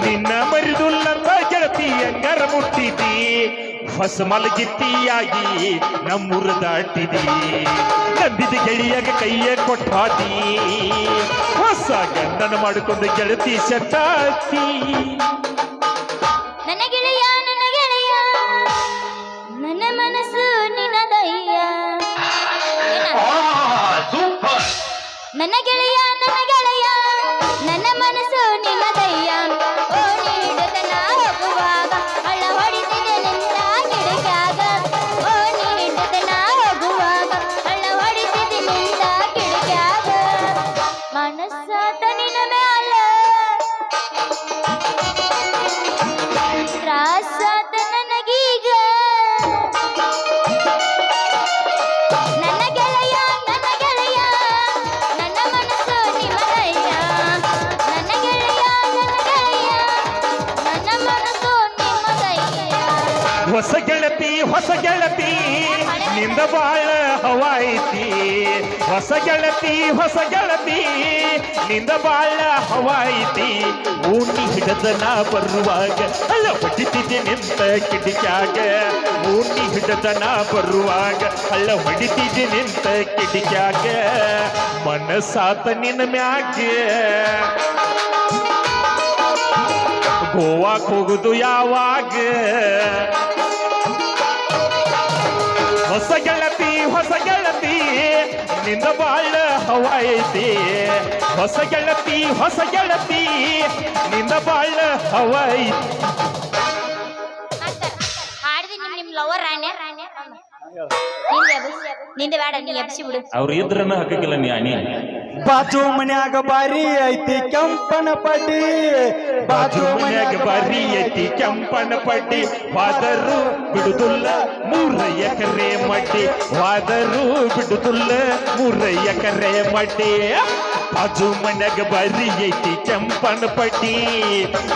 ನಿನ್ನ ಮರಿದುಲ್ಲಂದ ಗೆಳತಿ ಹೆಂಗಾರ ಮುಟ್ಟಿದಿ. ಹೊಸ ಮಲಗಿತ್ತಿಯಾಗಿ ನಮ್ಮೂರ ದಾಟಿದಿ ನಂಬಿದ ಗೆಳೆಯಾಗ ಕೈಯ ಕೊಟ್ಟಾದಿ ಹೊಸ ಗಂಡನ ಮಾಡಿಕೊಂಡು ಗೆಳತಿ ಸೆಟ್ಟಾದಿ. ನನ್ನ ಗೆಳೆಯ ನನ್ನ ಮನಸ್ಸು ನಿನ್ನದಯ್ಯ. ನನ್ನ ಗೆಳೆಯ ನನ್ನ ಮನಸ್ಸು ನಿನ್ನದಯ್ಯ. ಓ ನೀಡುತ್ತನ ಹೋಗುವಾಗ ಹಳ್ಳ ಹೊಡಿತಿದೆ ನಿನ್ನ ಕಿಡಿಕ್ಯಾಗ. ಓ ನೀಡುತ್ತನ ಹೋಗುವಾಗ ಹಳ್ಳ ಹೊಡಿತಿದೆ ನಿನ್ನ ಕಿಡಿಕ್ಯಾಗ. ಮನಸ್ಸಾತ ನಿನ್ನ ಮ್ಯಾಲ ತ್ರಾಸಾತ ನನಗೀಗ. ನನ್ನ ಗೆಳೆಯ ನಿಂದ ಬಾಳ ಹವಾಯಿತಿ ಹೊಸ ಗೆಳತಿ ನಿಂದ ಬಾಳ ಹವಾಯಿತಿ ಊನಿ ಹಿಡದ ನಾ ಬರುವಾಗ ಅಲ್ಲ ಹೊಡಿತಿದ್ದೆ ನಿಂತ ಕಿಡಿಕ್ಯಾಗ ಊನಿ ಹಿಡದ ನಾ ಬರುವಾಗ ಅಲ್ಲ ಹೊಡಿತಿದ್ದೆ ನಿಂತ ಕಿಡಿಕ್ಯಾಗ ಮನಸಾತ ನಿನ್ನ ಮ್ಯಾಗ ಗೋವಾಕ್ ಹೋಗುದು ಯಾವಾಗ ಹೊಸ ಗೆಳತಿ ನಿಂದ ಬಾಳ ಹವಾಯಿತಿ ಹೊಸ ಗೆಳತಿ ನಿಂದ ಬಾಳ ಹವಾಯಿತಿ ಹಾಡ್ದಿ ನಿಮ್ ಲವರ್ ರಾಣೆ ನಿಂದೆ ಬೇಡ ನೀ ಎಬ್ಸಿ ಬಿಡು ಅವ್ರು ಇದ್ರನ್ನ ಹಾಕಿಲ್ಲ ನೀ ಆನಿ ಬಾಜು ಮನ್ಯಾಗ ಬಾರಿ ಐತಿ ಕೆಂಪನ ಪಡ್ಡಿ ಬಾಜು ಮನ್ಯಾಗ ಬಾರಿ ಐತಿ ಕೆಂಪನ ಪಡ್ಡಿ ವಾದರು ಬಿಡುದುಲ್ಲ 3 ಎಕರೆ ಮಡ್ಡಿ ವಾದರು ಬಿಡುದುಲ್ಲ 3 ಎಕರೆ ಮಡ್ಡಿ ಬಾಜು ಮನ್ಯಾಗ ಬಾರಿ ಐತಿ ಕೆಂಪನ ಪಡ್ಡಿ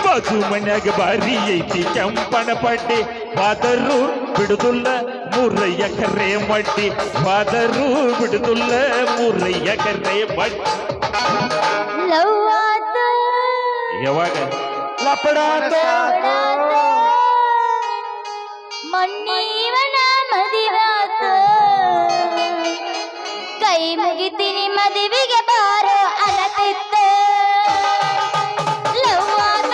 ಬಾಜು ಮನ್ಯಾಗ ಬಾರಿ ಐತಿ ಕೆಂಪನ ಪಡ್ಡಿ ವಾದರು ಬಿಡುದುಲ್ಲ 3 ಎಕರೆ ಮಡ್ಡಿ ವಾದರು ಬಿಡುದುಲ್ಲ 3 ಎಕರೆ ಮಡ್ಡಿ ಲವ್ ಆತ ಯಾವಾಗ ಲಪಡಾತ ಮೊನ್ನೀವನ ಮದಿವಾತ ಕೈ ಮುಗಿತೀನಿ ಮದುವೆಗೆ ಬಾರೋ ಅನತಿತ್ತ ಲವ್ ಆತ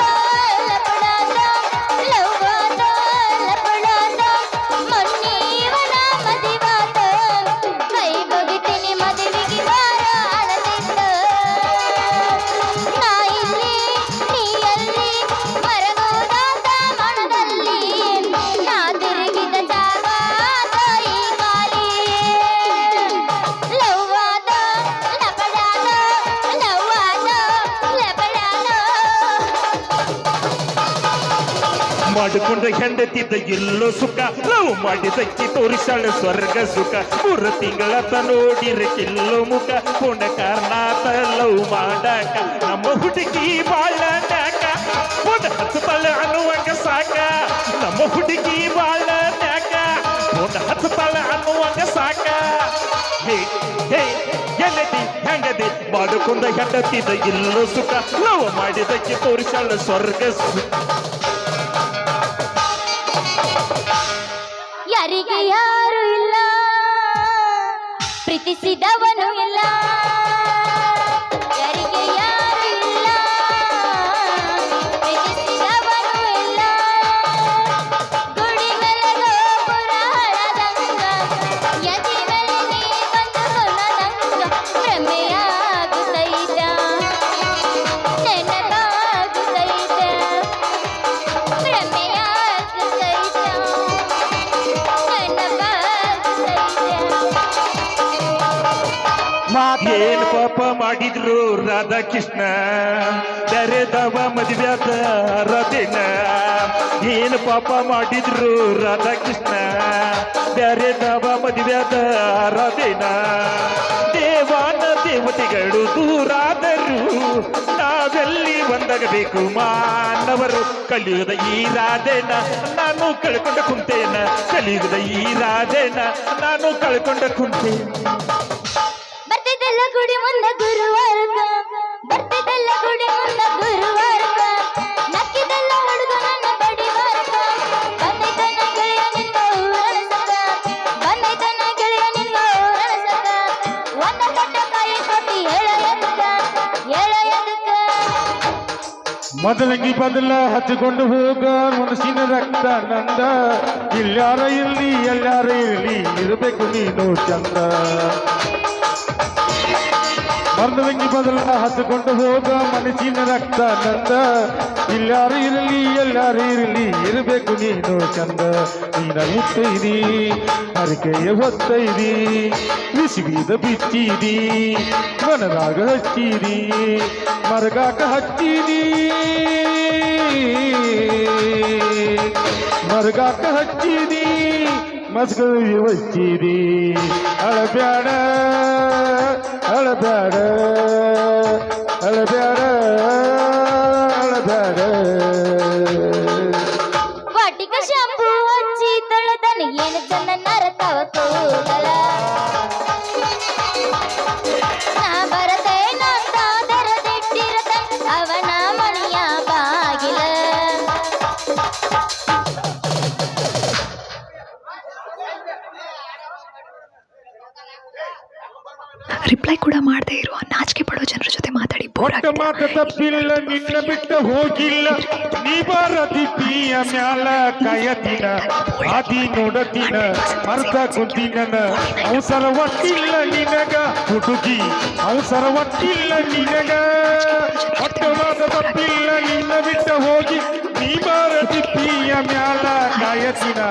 ಲಪಡಾತ ಲವ್ ಆತ ಲಪಡಾತ ಮೊನ್ನೀವನ ಮದಿವಾತ ಕೈ ಮುಗಿತೀನಿ ಮದುವೆಗೆ ಬಾರೋ ಅನತಿತ್ತ ನಾ ಇಲ್ಲಿ ನೀ ಅಲ್ಲಿ ಮರಗೋದಾತ ಮನದಲ್ಲಿ ನಾ ತಿರುಗಿದ ಜಾಗ ತಾಯಿ ಕಾಲಿ ಲವ್ವಾದ ಲಪಡಾದ ಲವ್ವಾದ ಲಪಡಾದ ಮಾಡಿಕೊಂಡ ಹೆಂಡತಿದ್ದ ಎಲ್ಲೋ ಸುಖ ಲವ್ ಮಾಡಿದಕ್ಕಿ ತೋರಿಸಾಳ ಸ್ವರ್ಗ ಸುಖ 3 ತಿಂಗಳತ ನೋಡಿರಕ್ಕಿಲ್ಲೋ ಮುಖ ಪುಣ ಕಾರಣಾತ ಲವ್ ಮಾಡಾಕ ನಮ್ಮ ಹುಡುಗಿ ಬಾಳ ನಾಕ ಪುಣ ಹಚ್ಚತಾಳ ಅನ್ನುವಂಗ ಸಾಕ ನಮ್ಮ ಹುಡುಗಿ ಬಾಳ ನಾಕ ಪುಣ ಹಚ್ಚತಾಳ ಅನ್ನುವಂಗ ಸಾಕ ಹೇ ಹೇ ಗೆಳತಿ ಹೆಂಗದಿ ಮಾಡಿಕೊಂಡ ಹೆಂಡತಿದ್ದ ಎಲ್ಲೋ ಸುಖ ಲವ್ ಮಾಡಿದಕ್ಕಿ ತೋರಿಸಾಳ ಸ್ವರ್ಗ ಸುಖ ಯಾರಿಗೆ ಯಾರು ಇಲ್ಲ ಪ್ರೀತಿಸಿದವನು ಇಲ್ಲ ಯಾರಿಗೆ ಯಾರು ಇಲ್ಲ ಪ್ರೀತಿಸಿದವನು ಇಲ್ಲ ಗುಡಿ ಮೇಲೆ ಗೋಪುರ ಹಳದಂಗ ಯತಿ ಮೇಲೆ ನೀ ಬಂದು ಕೊನದಂಗ ಭ್ರಮೆಯಾಗುತ್ತೈತ ನೆನಪಾಗುತ್ತೈತ ಭ್ರಮೆಯಾಗುತ್ತೈತ ಏನ್ ಪಾಪ ಮಾಡಿದ್ರು ರಾಧಾಕೃಷ್ಣ ತೆರೆದವ ಮದುವ್ಯಾದ ರದಿನ ಏನ್ ಪಾಪ ಮಾಡಿದ್ರು ರಾಧಾಕೃಷ್ಣ ತೆರೆದವ ಮದುವ್ಯಾದ ರದಿನ ದೇವಾನ ದೇವತೆಗಳು ದೂರಾದರು ನಾವೆಲ್ಲಿ ಒಂದಾಗಬೇಕು ಮಾನವರು ಕಲಿಯುಗದ ಈ ರಾಧೇನ ನಾನು ಕಳ್ಕೊಂಡ ಕುಂತೇನ ಕಲಿಯುಗದ ಈ ರಾಧೇನ ನಾನು ಕಳ್ಕೊಂಡ ಕುಂತೇನ ಬರ್ತಿದ್ದಲ್ಲ ಗುಡಿ ಮುಂದೆ ಗುರುವಾರಕ ಬರ್ತಿದ್ದಲ್ಲ ಗುಡಿ ಮುಂದೆ ಗುರುವಾರಕ ನಕ್ಕಿದ್ದಲ್ಲ ಹುಡುಗ ನನ್ನ ಬಡಿವಾರಕ ಬಂದೈತನ ಗೆಳೆಯ ನಿನ್ಗ ಊರಳಸಕ ಬಂದೈತನ ಗೆಳೆಯ ನಿನ್ಗ ಊರಳಸಕ ಒಂದ ಕೊಟ್ಟ ಕಾಯಿ ಕೊಟ್ಟಿ ಹೇಳ ಎದಕ ಮೊದಲಂಗಿ ಬದಲ ಹಚ್ಚಿಕೊಂಡು ಹೋಗ ಮನಸ್ಸಿನ ರಕ್ತ ನಂದ ಇಲ್ಲಾರ ಇರ್ಲಿ ಎಲ್ಲಾರ ಇರ್ಲಿ ಇರಬೇಕು ನೀನು ಚಂದ ಮೊದಲಂಗಿ ಬದಲ ಹಚ್ಚಿಕೊಂಡು ಹೋಗ ಮನಸ್ಸಿನ ರಕ್ತ ನಂದ ಇಲ್ಲಾರು ಇರಲಿ ಎಲ್ಲಾರು ಇರಲಿ ಇರಬೇಕು ನೀನು ಚಂದ ನೀನ ಮುತ್ತೈದಿ ಹರಕೆಯ ಹೊತ್ತೈದಿ ಬಿಸಿಬೀದ ಬಿಚ್ಚಿದಿ ಮನದಾಗ ಹಚ್ಚಿದಿ ಮರಗಾಕ ಹಚ್ಚಿದಿ ಮರಗಾಕ ಹಚ್ಚಿದಿ ಮಸ್ಕರಿಗೆ ಹಚ್ಚಿದಿ ಅಳಬ್ಯಾಡ ಅಳಬ್ಯಾಡ ಅಳಬ್ಯಾಡ ಅಳಬ್ಯಾಡ ವಾಟಿಕ ಶಾಂಪು ಹಚ್ಚಿ ತೊಳೆದನ ಏನು ಚಂದ ನರತವ ಕೂದಲ ಕೂಡ ಮಾಡದೇ ಇರುವ ನಾಚಿಕೆ ಪಡೋ ಜನರ ಜೊತೆ ಮಾತಾಡಿ ಬೋರ್ ಒಟ್ಟ ಮಾತ ತಪ್ಪಿಲ್ಲ ನಿನ್ನ ಬಿಟ್ಟ ಹೋಗಿಲ್ಲ ನೀ ಬಾರದಿದ್ದೀಯ ಮ್ಯಾಲ ಕಾಯತಿನ ಆದಿ ನೋಡತಿನ ಅರ್ಧ ಕುಂತಿನ ಅವಸರ ಒಟ್ಟಿಲ್ಲ ನಿನಗ ಹುಡುಗಿ ಅವಸರ ಒಟ್ಟಿಲ್ಲ ನಿನಗ ಒಟ್ಟ ಮಾತ ತಪ್ಪಿಲ್ಲ ನಿನ್ನ ಬಿಟ್ಟ ಹೋಗಿ ನೀ ಬಾರದಿದ್ದೀಯ ಮ್ಯಾಲ ಕಾಯತಿನ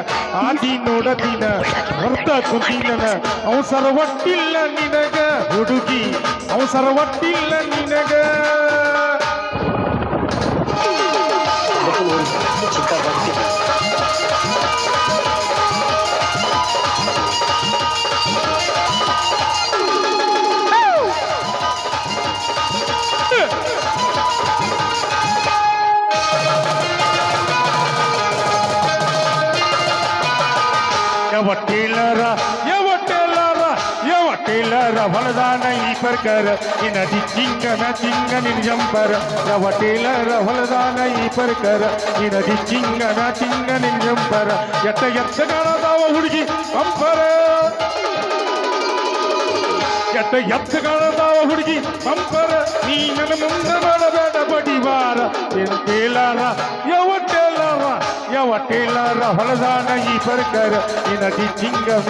ಆದಿ ನೋಡತಿನ ಅರ್ಧ ಕುಂತಿನ ಅವಸರ ಒಟ್ಟಿಲ್ಲ ನಿನಗ ಹುಡುಗಿ ಅವಸರ ಒಟ್ಟಿಲ್ಲ ನಿನಗ ಯಾವ ಟೇಲರ ಹೊಲದಾನ ಈ ಪ್ರಕಾರ ನಿನದಿ ಚಿಂಗನ ನಿನ್ ಜಂಪರ ಯಾವ ಟೇಲರ ಹೊಲದಾನ ಈ ಪ್ರಕಾರ ನಿನದಿ ಚಿಂಗನ ನಿನ್ ಜಂಪರ ಎತ್ತಗಾಳದಾವ ಹುಡುಗಿ ಪಂಪರ ಎತ್ತಗಾಳದಾವ ಹುಡುಗಿ ಪಂಪರ ನೀ ನನ್ನ ಮುಂದೆ ಮಾಡಬೇಡ ಬಡಿವಾರ ಏನು ಟೇಲರ ಯಾವ ಟೇಲರ ಹೊಲದಾನ ಈ ಪ್ರಕಾರ ನಿನದಿ ಚಿಂಗನ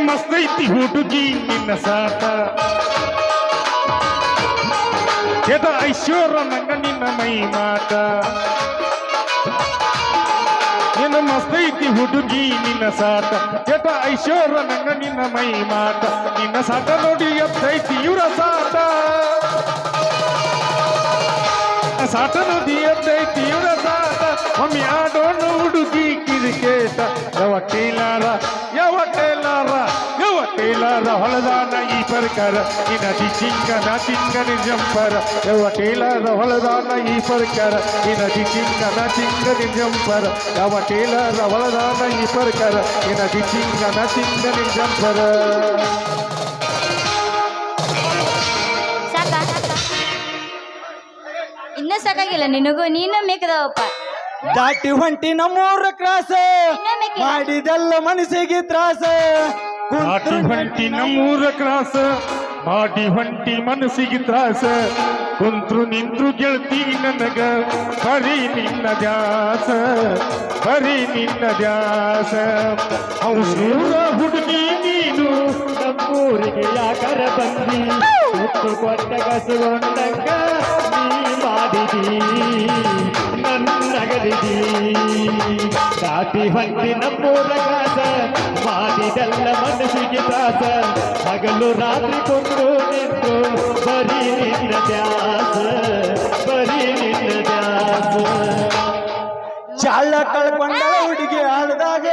ಮಸ್ತ್ ಐತಿ ಹುಡುಗಿ ನಿನ್ನ ಸಾಟ ಎದ ಐಶ್ವರ್ಯ ನಂಗ ನಿನ್ನ ಮೈ ಮಾಟ ನಿನ್ನ ಮಸ್ತ್ ಐತಿ ಹುಡುಗಿ ನಿನ್ನ ಸಾಟ ಎದ ಐಶ್ವರ್ಯ ನಂಗ ನಿನ್ನ ಮೈ ಮಾಟ ನಿನ್ನ ಸಾಟ ನೋಡಿ ಎದ್ದೈತಿ ಇವ್ರ ಸಾಟ ಸಾಟ ನೋಡಿ ಎದ್ದೈತಿ ಇವ್ರ ಸಾಟ ಒಮ್ಮೆ ಆಡೋಣ ಹುಡುಗಿ ಕಿರಿಕೇಟ ಯಾವ ಟೇಲರ ಹೊಲದಾನ ಈ ಪ್ರಕಾರ ನಿನದಿ ಚಿಂಗನ ಜಂಪರ ಯಾವ ಟೇಲರ ಹೊಲದಾನ ಈ ಪ್ರಕಾರ ನಿನದಿ ಚಿಂಗನ ಜಂಪರ ಯಾವ ಟೇಲರ ಹೊಲದಾನ ಈ ಪ್ರಕಾರ ನಿನದಿ ಚಿಂಗನ ಜಂಪರ ಇನ್ನೂ ಸಾಕಾಗಿಲ್ಲ ನಿನಗೂ ನೀನು ಮೇಕದವಪ್ಪ ದಾಟಿ ಹೊಂಟಿ ನಮ್ಮೂರ ಕ್ರಾಸ ಮಾಡಿದೆಲ್ಲ ಮನಸ್ಸಿಗೆ ತ್ರಾಸ ದಾಟಿ ಹೊಂಟಿ ನಮ್ಮೂರ ಕ್ರಾಸ ಮಾಡಿ ಹೊಂಟಿ ಮನಸ್ಸಿಗೆ ತ್ರಾಸ ಕುಂತ್ರು ನಿಂತ್ರು ಗೆಳ್ತಿ ನನಗ ಬರೀ ನಿನ್ನ ದ್ಯಾಸ ಔಷಧ ಹುಡುಗಿ ನೀನು ನಮ್ಮೂರಿಗೆ ಯಾಕರ ಬಂದಿ ಹುಟ್ಟು ಕೊಟ್ಟ ಕಸುಗೊಂಡಂಗ ನೀ ಮಾಡಿದಿ ನನ್ನಗಲಿದಿ ದಾಟಿ ಹೊಂಟಿ ನಮ್ಮೂರ ಕ್ರಾಸ ಮಾಡಿದೆಲ್ಲ ಮನಸ್ಸಿಗೆ ತ್ರಾಸ ಹಗಲು ರಾತ್ರಿ ಕೊಂಡು ನಿಂತು ಬರೀ ನಿನ್ನ ದ್ಯಾಸ ಚಾಳ ಕಳ್ಕೊಂಡ ಹುಡುಗಿ ಆಡ್ದಾಗ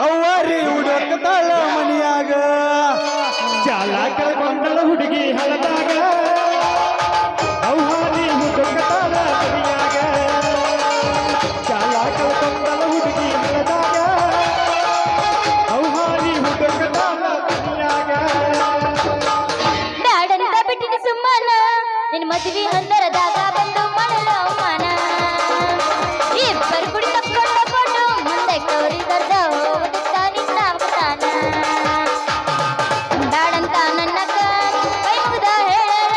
ಅವ್ವಾರಿ ಹುಡುಕತಾಳ ಮನಿಯಾಗ ಚಾಳ ಕಳ್ಕೊಂಡ ಹುಡುಗಿ ಹಳದಾಗ ಅವ್ವಾರಿ ಹುಡುಕತಾಳ ಮನಿಯಾಗ ಚಾಳ ಕಳ್ಕೊಂಡ ಹುಡುಗಿ ಹಳದಾಗ ಅವ್ವಾರಿ ಹುಡುಕತಾಳ ಮನಿಯಾಗ ನಾಡಂತ ಬಿಟ್ಟಿನ ಸುಮ್ಮನ ನಿನ್ನ ಮದುವೆ ಹಂದರದಾಗ ಬಂದು ಮಾಡಲು ಅವಮಾನ ಇಬ್ಬರು ಕುಡಿ ತಪ್ಕೊಂಡು ಮುಂದೆ ಕೌರಿ ಕರ್ದ ಹೋಗುತ್ತ ನಿನ್ನ ಅವತಾನ ಬ್ಯಾಡಂತ ನನ್ನ ಕೈ ಮುಗ್ದ ಹೇಳರ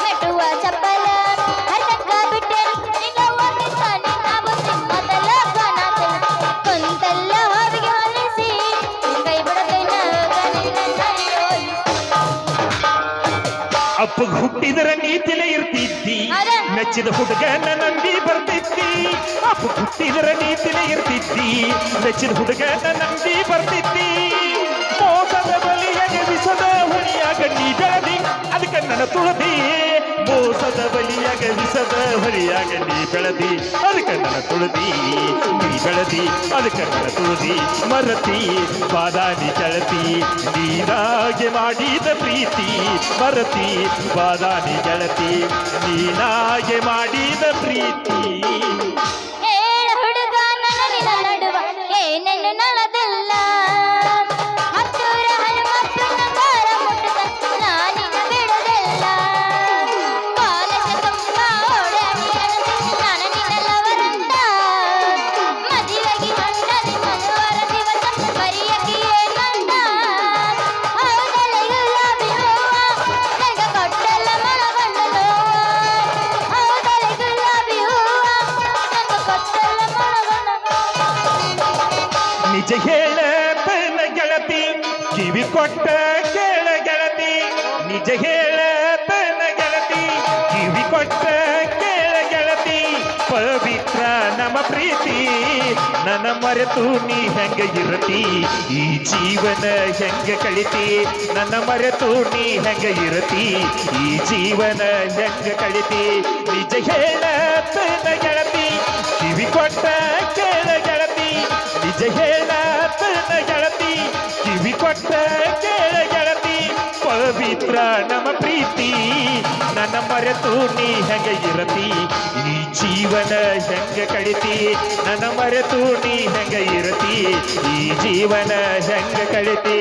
ಮೆಟ್ಟುವ ಚಪ್ಪಲ ಹರ್ತಕ್ಕ ಬಿಟ್ಟೆ ನಿನ್ನ ಹೋಗಿದ್ದ ನಿನ್ನ ಬುದ್ಧಿ ಮೊದಲ ಕುಂತಲ್ಲ ಹಾವಿಗೆ ಹೊಲಿಸಿ ಕೈ ಬಿಡದೇನ ಅಪ್ಪಗ ಹುಟ್ಟಿದರ ನೀತಿಲೆ ಇರ್ತಿದ್ದಿ ಮೆಚ್ಚಿದ ಹುಡುಗನ ನಂಬಿ ಬರ್ತಿದ್ದಿ ಅಪ್ಪಗ ಹುಟ್ಟಿದರ ನೀತಿಲೆ ಇರ್ತಿದ್ದಿ ಮೆಚ್ಚಿದ ಹುಡುಗನ ನಂಬಿ ಬರ್ತಿದ್ದಿ ಮೋಸದ ಬಲಿಯಾಗ ವಿಸದ ಹುಣಿಯಾಗ ನೀ ಬೆಳದಿ ಅದಕ್ಕೆ ನನ್ನ ತುಳದಿ ಮೋಸದ ಬಲಿಯಾಗ ವಿಸದ ಹೊಲಿಯಾಗ ನೀ ಬೆಳದಿ ಅದಕ್ಕೆ ನನ್ನ ತುಳದಿ ನೀ ಬೆಳದಿ ಅದಕ್ಕೆ ನನ್ನ ತುಳದಿ ಮರತಿ ಬಾದಾನಿ ಗೆಳತಿ ನೀನಾಗೆ ಮಾಡಿದ ಪ್ರೀತಿ ಮರತಿ ಬಾದಾನಿ ಗೆಳತಿ ನೀನಾಗೆ ಮಾಡಿದ ಪ್ರೀತಿ ಹೇಳ ಹುಡುಗ ನನ್ನ ನಡುವ ಏನೇನು ನಳದಲ್ಲ ಹತ್ತೂರ ಹನುಮಪ್ಪನ ಕಾರ ಮುಟ್ಟದ ನಾನಿನ ಬಿಡದಲ್ಲ ಕಾಲಶ ತುಂಬ ಓಡಾಡಿ ನಾನು ನಿನ್ನಲ್ಲವರಂತ ಮದುವೆಗೆ ಗಂಡನಿ ಮದುವರ ದಿವಸ ಬರಿಯಕ್ಕೆ ಏನಂತ ಹೌದಲ್ಲ ಗುಲಾಬಿ ಹೂವ ನಗ ಕೊಟ್ಟಲ್ಲ ಮನಗಂಡಲು ಹೌದಲ್ಲ ಗುಲಾಬಿ ಹೂವ ನಗ ಕೊಟ್ಟಲ್ಲ ಮನಗಂಡಲು ನಿಜ ಹೇಳ ತನ್ನ ಗೆಳತಿ ಕಿವಿ ಕೊಟ್ಟ ಕೇಳ ಗೆಳತಿ ನಿಜ ಹೇಳ ತನ್ನ ಗೆಳತಿ ಕಿವಿ ಕೊಟ್ಟ ಕೇಳ ಗೆಳತಿ ಪವಿತ್ರ ನಮ್ಮ ಪ್ರೀತಿ ನನ್ನ ಮರೆತು ನೀ ಹೆಂಗ ಇರತಿ ಈ ಜೀವನ ಹೆಂಗ ಕಳಿತಿ ನನ್ನ ಮರೆತು ನೀ ಹೆಂಗ ಇರತಿ ಈ ಜೀವನ ಹೆಂಗ ಕಳಿತಿ ನಿಜ ಹೇಳ ತನ್ನ ಗೆಳತಿ ಕಿವಿ ಕೊಟ್ಟ ಕೇಳ ಗೆಳತಿ ನಿಜ ಹೇಳ ತನ್ನ ಗೆಳತಿ ಕಿವಿ ಕೊಟ್ಟ ಕೇಳ ಗೆಳತಿ ಪವಿತ್ರ ನಮ್ಮ ಪ್ರೀತಿ ನನ್ನ ಮರೆತು ನೀ ಹೆಂಗ ಇರತಿ ಈ ಜೀವನ ಹೆಂಗ ಕಳಿತಿ ನನ್ನ ಮರೆತು ನೀ ಹೆಂಗ ಇರತಿ ಈ ಜೀವನ ಹೆಂಗ ಕಳಿತಿ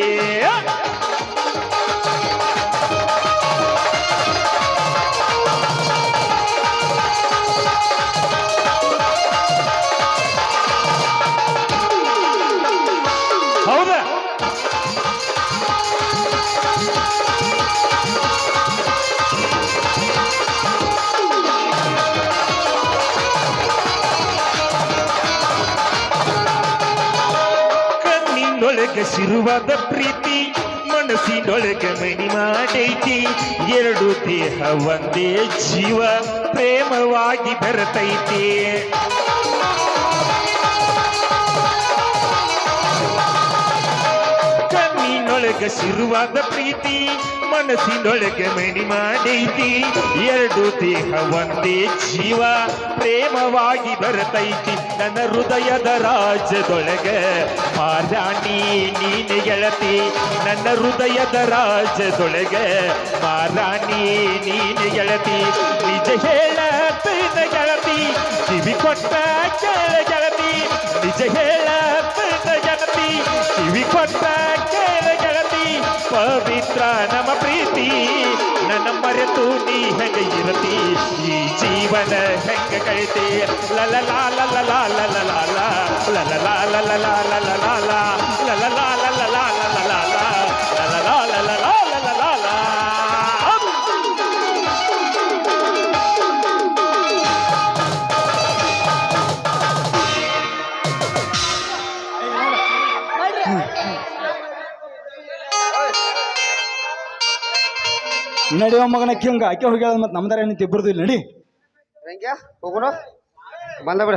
ಹೌದಾ ಕಣ್ಣಿನೊಳಗೆ ಶಿರುವಾದ ಪ್ರೀತಿ ಮನಸ್ಸಿನೊಳಗೆ ಮಣಿ ಮಾಡೈತಿ ಎರಡು ದೇಹ ಒಂದೇ ಜೀವ ಪ್ರೇಮವಾಗಿ ಬೆರೆತೈತಿ ಕಣ್ಣಿನೊಳಗೆ ಶಿರುವಾದ ಪ್ರೀತಿ ಮನಸ್ಸಿನೊಳಗೆ ಮಣಿ ಮಾಡೈತಿ ಎರಡು ದೇಹ ಒಂದೇ ಜೀವ ಪ್ರೇಮವಾಗಿ ಬರತೈತಿ ನನ್ನ ಹೃದಯದ ರಾಜ್ಯದೊಳಗೆ ಮಾರಾಣಿ ನೀನೆ ಗೆಳತಿ ನನ್ನ ಹೃದಯದ ರಾಜ್ಯದೊಳಗೆ ಮಾರಾಣಿ ನೀನೆ ಗೆಳತಿ ನಿಜ ಹೇಳ ತನ್ನ ಗೆಳತಿ ಕಿವಿ ಕೊಟ್ಟ ಕೇಳ ಗೆಳತಿ ನಿಜ ಹೇಳ ತನ್ನ ಗೆಳತಿ ಕಿವಿ ಕೊಟ್ಟ ಕೇಳ ಗೆಳತಿ ಪವಿತ್ರ ನಮ್ಮ ಪ್ರೀತಿ ನನ್ನ ಮರೆತು ನೀ ಹೆಂಗ ಇರತಿ ಈ ಜೀವನ ಹೆಂಗ ಕಳಿತಿ ಲಲ ಲಾಲ ಲಾಲ ಲಾಲ ಲಲ ಲಾಲ ಲಾಲ ಲಾಲ ಲಲ ಲಾಲ ಲಾಲ ಲಾಲ ಲಲ ಲಾಲ ಲಾಲ ಲಾಲ ನಡೆಯೋ ಮಗನ ಕಿಂಗ ಆಕೆ ಹೋಗಿ ಮತ್ತೆ ನಮ್ದಾರ ನಿಂತು ಇಬ್ಬರದು ಇಲ್ಲಿ ನಡಿ ಹೋಗೋಣ ಬಂದ ಬಿಡ